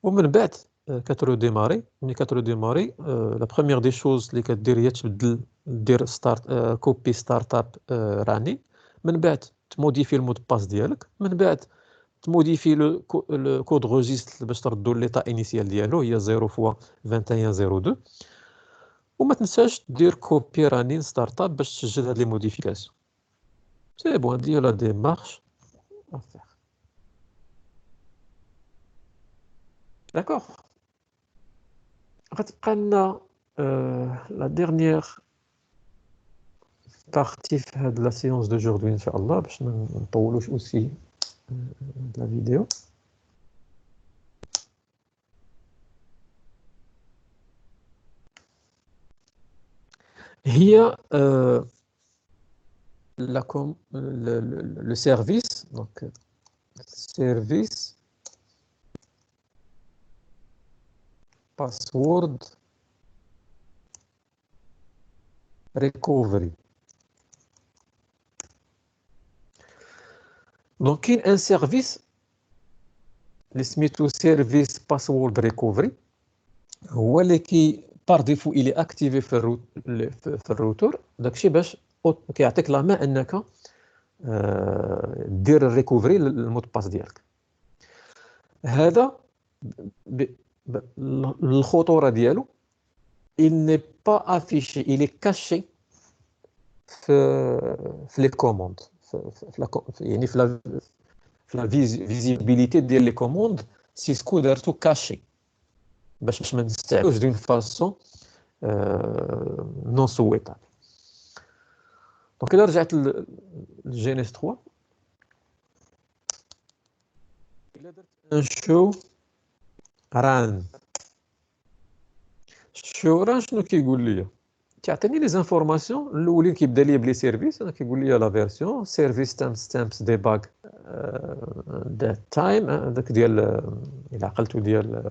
ومن بعد كتروديماري. ملي كتروديماري لا بروميير دي شوز اللي كدير هي تبدل دير ستارت كوبي ستارت اب راني. من بعد تموديفي المود باس ديالك. من بعد تموديفي لو كود روجيستر باش تردو ليطا انيسيال ديالو هي 0 فوا 21 02. وما تنساش دير كوبي رانين ستارت اب باش تسجل هاد لي موديفيكاسيون. سي بون. هادي هي لا ديمارش افير. داكوغ. غتبقى لنا لا ديرنيير بارتي في هاد لا سيونس دوجوردي ان شاء الله باش ما نطولوش اوسي لا فيديو. هي le service, donc service password recovery. Donc il y a un service اللي سميتو service password recovery هو اللي par défaut il est activé في الروتور. داكشي باش كيعطيك لا ما انك دير الريكوفري للمود باس ديالك. هذا الخطوره ديالو il n'est pas affiché, il est caché في les commandes. يعني في la visibilité ديال les commandes سيسكو دارتو كاشي باش ما نستعملوش دون فاسون نون سويتابل. دونك الا رجعت للجينيس 3 الا درت ان شو ران. شو ران شنو كيقول لي؟ كيعطيني لي زانفورماسيون الاولين كيبدا لي بلي سيرفيس. انا كيقول لي لا فيرسيون سيرفيس ستامبس ديباغ ذات تايم داك ديال الا عقلتو ديال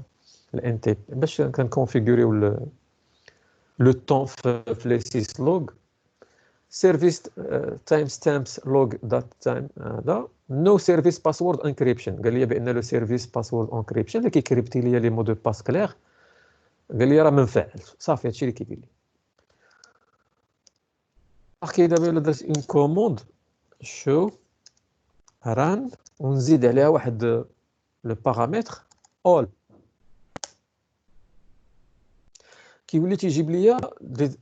الان تي باش كنكونفيغوريو لو طون في لي سيس لوغ. سيرفيس تايم ستامبس لوغ ذات تايم. هذا نو سيرفيس باسورد انكريبشن. قال لي بان لو سيرفيس باسورد انكريبشن اللي كيكريبتي لي لي مو دو باس كلير قال لي راه منفعل. صافي هادشي اللي كيقول لي. اوكي دابا الا درت اون كوموند شو ران ونزيد عليها واحد لو بارامتر اول كيولي تيجيب لي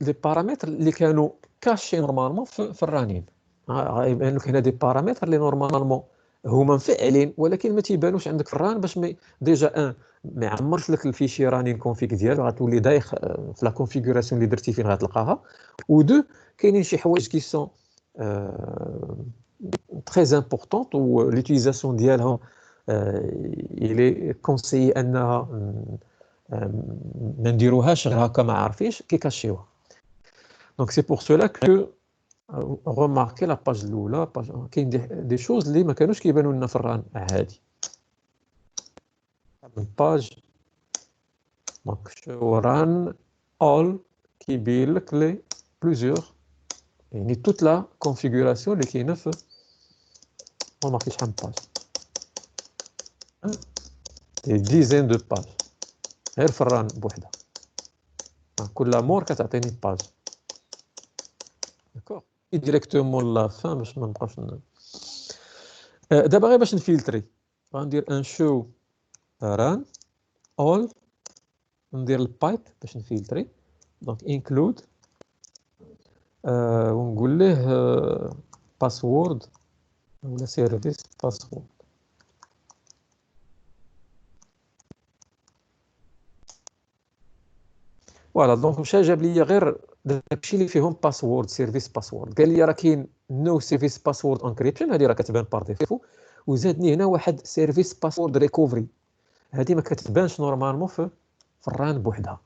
دي بارامتر اللي كانوا كاشي نورمالمون في الرانين. غيبان لك هنا دي بارامتر اللي نورمالمون هما مفعلين ولكن ما تيبانوش عندك في الران باش ديجا ما يعمرش لك الفيشي رانين كونفيك ديالو غتولي دايخ في لا كونفيغوراسيون اللي درتي فين غتلقاها. ودو كاينين شي حوايج كي سون très importante où l'utilisation ديالها il est conseillé انها ما نديروهاش غير هكا ما عارفينش كيكاشيوها. Donc c'est pour cela que remarquez la page الاولى كاين دي choses اللي ما كانوش كيبانوا لنا في الران عادي. الباج دونك شو ران all كيبين لك لي plusieurs يعني toute la configuration اللي كاينه في remarquez شحال من باج des dizaines de pages غير في الران بوحدها كل مور كتعطيني باج داكوغ ديريكتومون لا فان باش ما نبقاوش دابا غير باش نفلتري غندير ان شو ران اول ندير البايب باش نفلتري دونك انكلود ونقول له باسورد ولا سيرفيس باسورد فوالا دونك مشى جاب لي غير داكشي اللي فيهم باسورد سيرفيس باسورد قال لي راه كاين نو سيرفيس باسورد انكريبشن هذه راه كتبان بار ديفو وزادني هنا واحد سيرفيس باسورد ريكوفري هذه ما كتبانش نورمالمون في الران بوحدها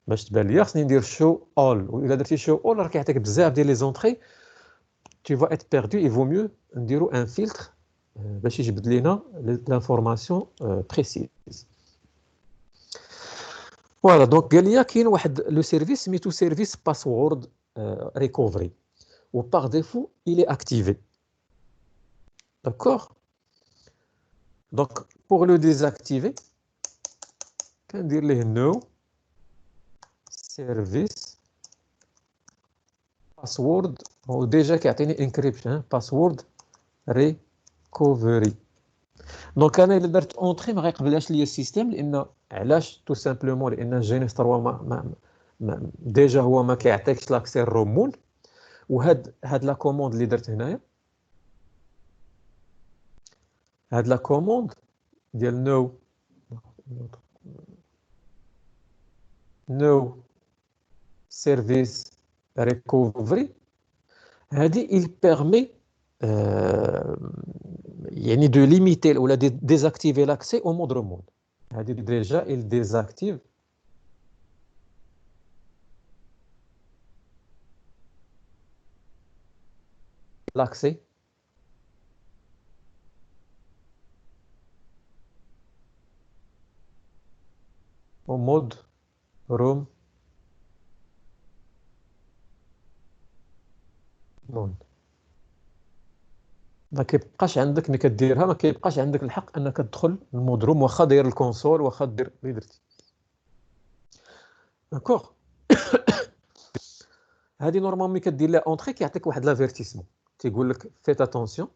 باش تبان لي خصني ندير شو اول والا درتي شو اول راه كيعطيك بزاف ديال لي زونطري tu vas être perdu il vaut mieux نديرو ان فلتر باش يجبد لينا لانفورماسيون بريسيز. Voilà, donc il y a le service سميتو service password recovery ou par défaut il est activé. D'accord? Donc pour le désactiver, on va dire no service password ou déjà qui a été encryption password recovery. دونك انا الا درت اونطري ما غيقبلهاش ليا السيستم لان علاش تو سامبلومون لان جينيس 3 ديجا هو ما كيعطيكش لاكسي الرومون وهاد لا كوموند اللي درت هنايا هاد لا كوموند ديال نو سيرفيس ريكوفري هادي il permet يعني de limiter ou de désactiver l'accès au mode remonte. Déjà, il désactive l'accès au mode remonte. ما كيبقاش عندك ملي كديرها ما كيبقاش عندك الحق انك تدخل المود روم واخا داير الكونسول واخا دير اللي درتي داكوغ. هذه نورمالمون ملي كدير لها اونطري كيعطيك واحد لافيرتيسمون تيقول لك فيت اتونسيون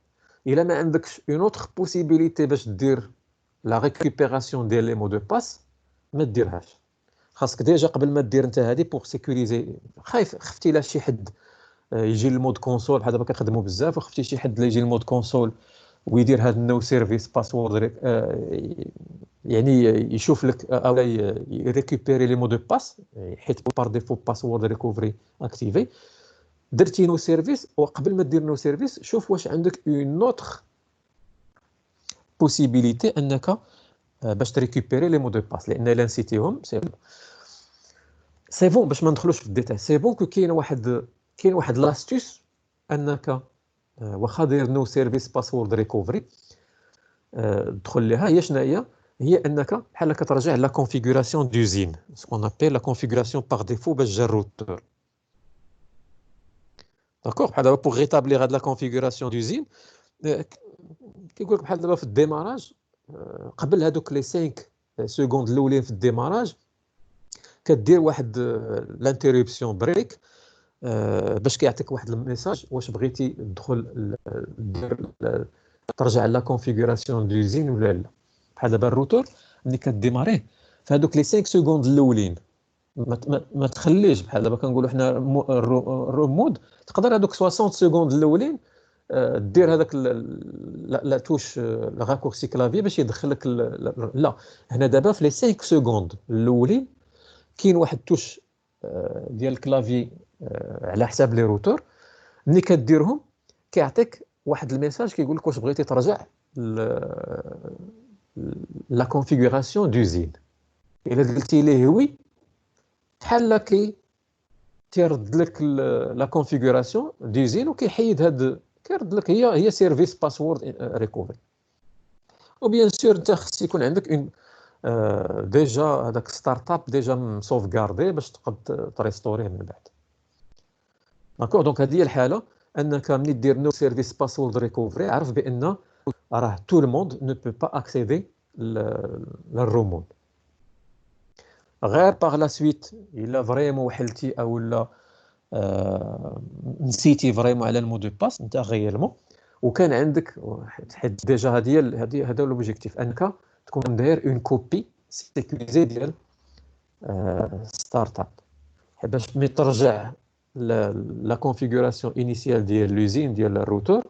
الا ما عندكش اون اوتر بوسيبيليتي باش دير لا ريكوبيراسيون ديال لي مو دو باس ما ديرهاش خاصك ديجا قبل ما دير انت هذه بوغ سيكوريزي خفتي لا شي حد يجي المود كونسول بحال دابا كنخدموا بزاف وخفتي شي حد اللي يجي المود كونسول ويدير هذا النو سيرفيس باسورد يعني يشوف لك او يريكوبيري لي مو دو باس حيت بار ديفو باسورد ريكوفري اكتيفي درتي نو سيرفيس وقبل ما دير نو سيرفيس شوف واش عندك اون اوتر بوسيبيليتي انك باش تريكوبيري لي مو دو باس لان الا نسيتيهم سي بون باش ما ندخلوش في الديتاي سي بون كو كاين واحد لاستيس انك واخا داير نو سيرفيس باسورد ريكوفري دخل ليها هي شنو هي انك بحال كترجع لا كونفيغوراسيون دوزين سكون ابيل لا كونفيغوراسيون بار ديفو باش جا الروتور داكوغ بحال دابا بوغ ريتابليغ هاد لا كونفيغوراسيون دوزين كيقول لك بحال دابا في الديماراج قبل هادوك لي 5 سكوند الاولين في الديماراج كدير واحد لانتيريبسيون بريك باش كيعطيك واحد الميساج واش بغيتي تدخل ترجع لا كونفيغوراسيون دوزين ولا لا بحال دابا الروتور ملي كديماريه فهادوك لي 5 سكوند الاولين ما تخليش بحال دابا كنقولوا حنا الروم مود تقدر هذوك 60 سكوند الاولين دير هذاك لا توش لا راكورسي كلافي باش يدخلك لا هنا دابا في لي 5 سكوند الاولين كاين واحد توش ديال الكلافي على حساب لي روتور ملي كديرهم كيعطيك واحد الميساج كيقول لك واش بغيتي ترجع لا كونفيغوراسيون دوزين الا قلتي ليه وي بحال كي تيرد لك لا كونفيغوراسيون ديزين وكيحيد هاد كيرد لك هي سيرفيس باسورد ريكوفري. وبيان سور انت خص يكون عندك اون ديجا هذاك ستارت اب ديجا مسوفغاردي باش تقدر تريستوريه من بعد. داكور دونك هذه هي الحاله انك ملي دير نو سيرفيس باسورد ريكوفري عرف بان راه تو الموند نو بو با اكسيدي للرومون. غير باغ لا سويت الا فريمون وحلتي او لا نسيتي فريمون على المو دو باس انت غيالمون وكان عندك حيت ديجا هذا لوبجيكتيف انك تكون داير اون كوبي سيكوريزي ديال ستارت اب باش ملي ترجع لا كونفيغوراسيون انيسيال ديال لوزين ديال الروتور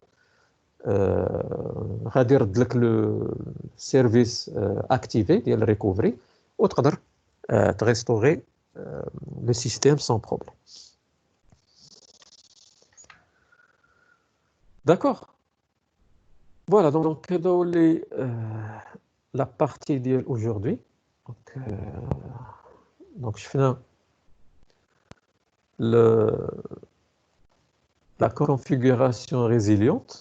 غادي يرد لك لو سيرفيس اكتيفي ديال الريكوفري وتقدر تريستوري لو سيستيم سون بروبليم. D'accord. Voilà, donc la partie d'aujourd'hui. Donc je finis la configuration résiliente.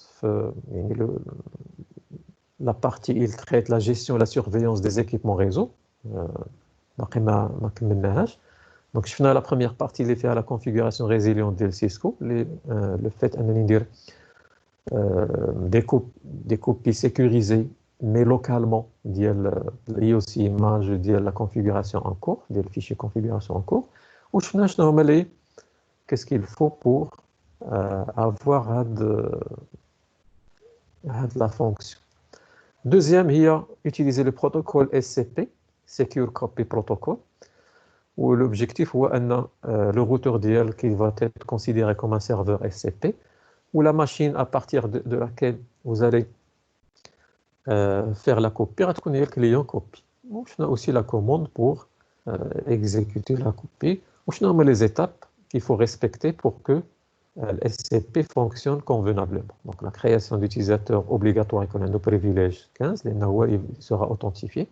La partie, il traite la gestion et la surveillance des équipements réseau. Donc je finis la première partie, il est fait à la configuration résiliente de Cisco. Le fait de dire des copies sécurisées mais localement liées aussi images de la configuration en cours, des fichiers configuration en cours. Ou qu'est-ce qu'il faut pour avoir la fonction. Deuxième, il y a utiliser le protocole SCP, Secure Copy Protocol, où l'objectif est le routeur DL qui va être considéré comme un serveur SCP, ou la machine à partir de laquelle vous allez faire la copie, le client copie. On a aussi la commande pour exécuter la copie. On a les étapes qu'il faut respecter pour que le SCP fonctionne convenablement. Donc la création d'utilisateurs obligatoire et nos privilèges 15, il sera authentifié.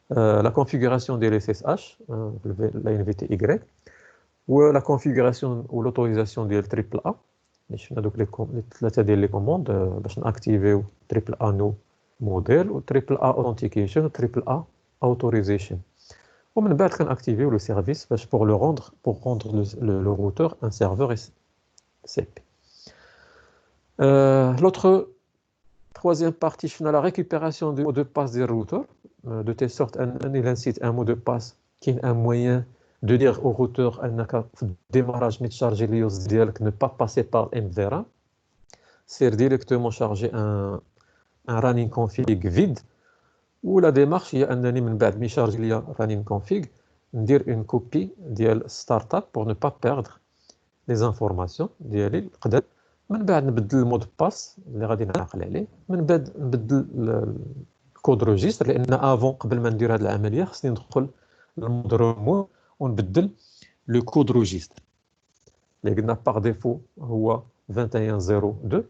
La configuration de l'SSH, la NVTY, ou la configuration ou l'autorisation de l'AAA. Je vais les commandes pour activer AAA no modèle ou AAA authentication ou AAA authorization. On va activer le service pour rendre le routeur un serveur SCP. L'autre troisième partie, c'est la récupération du mot de passe des routeurs, de telle sorte qu'il incite un mot de passe qui est un moyen de dire au routeur le démarrage de charger l'IOS ne pas passer par MVRA, c'est directement charger un running config vide, ou la démarche il y a un anime de charger le running config, dire une copie de startup pour ne pas perdre les informations ديالي القدام. من بعد نبدل المود باس اللي غادي نعقل عليه، من بعد نبدل الكود روجيستر لان افون قبل ما ندير هذه العمليه خصني ندخل للمود رومو ونبدل لو كود روجيستر اللي قلنا باغ ديفو هو 2102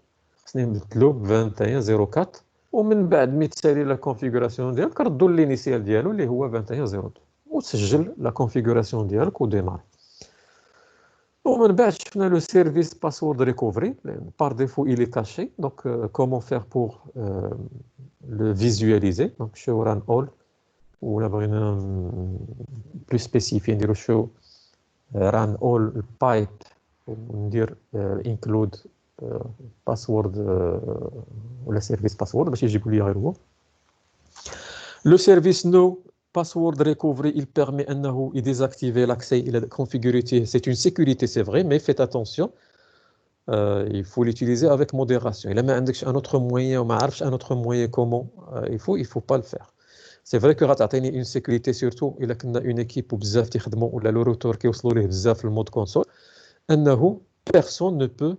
خصني نبدلو 2104 ومن بعد ملي تسالي لا كونفيغوراسيون ديالك ردوا لينيسيال ديالو اللي هو 2102 وتسجل لا كونفيغوراسيون ديالك وديماري. ومن بعد شفنا لو سيرفيس باسورد ريكوفري par défaut il est caché donc comment faire pour le visualiser donc show run all ولا بغينا plus spécifié نديرو show run all pipe وندير include password ولا service password باش يجيب لي غير هو. Le service no password recovery, il permet de désactiver l'accès et la configurité. C'est une sécurité, c'est vrai, mais faites attention. Il faut l'utiliser avec modération. Il y a un autre moyen, un autre moyen comment il faut pas le faire. C'est vrai que ratatiner une sécurité, surtout, il y a une équipe ou bzaf ou le routeur qui est bzaf le mode console, personne ne peut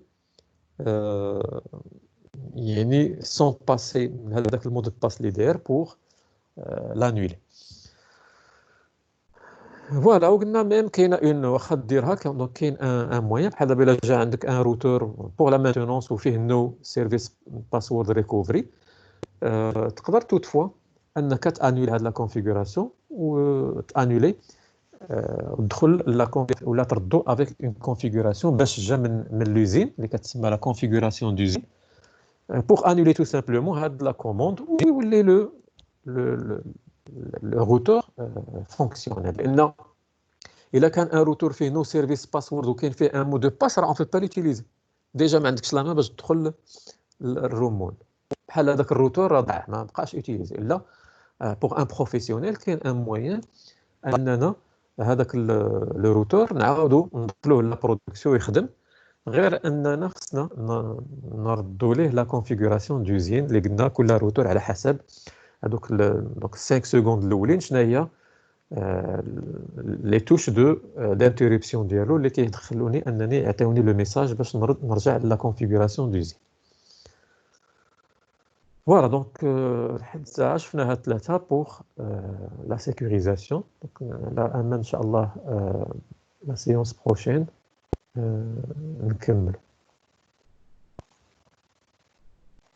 sans passer le mot de passe leader pour l'annuler. Voilà, وقلنا même كاينه اون واخا ديرها دونك كاين ان موين بحال دابا الا جا عندك ان روتور بور لا مانتونونس وفيه نو سيرفيس باسورد ريكوفري تقدر توت فوا انك تانيل هاد لا كونفيغوراسيون و تانيلي ودخل ولا تردو افيك اون كونفيغوراسيون باش جا من لوزين اللي كتسمى لا كونفيغوراسيون دوزين بوغ انولي تو سامبلومون هاد لا كوموند ويولي لو روتور فونكسيونيل. لان الا كان ان روتور فيه نو سيرفيس باسورد وكاين فيه ان مو دو باس راه اون في با لوتيليزي ديجا ما عندكش لا ما باش تدخل الرومون بحال هذاك الروتور راه ضاع ما بقاش يوتيليزي. الا بوغ ان بروفيسيونيل كاين ان موين اننا هذاك لو روتور نعاودو ندخلوه لا برودكسيون يخدم، غير اننا خصنا نردوا ليه لا كونفيغوراسيون دوزين اللي قلنا كل روتور على حسب هذوك دونك 5 سكوند الاولين شنو هي لي توش دانتربسيون ديالو اللي كيدخلوني انني يعطيوني لو ميساج باش نرجع لا كونفيغوراسيون دوزين. فوالا دونك لحد الساعه شفنا هاد ثلاثه بوغ لا سيكوريزاسيون. دونك لا اما ان شاء الله لا سيونس بروشين نكمل.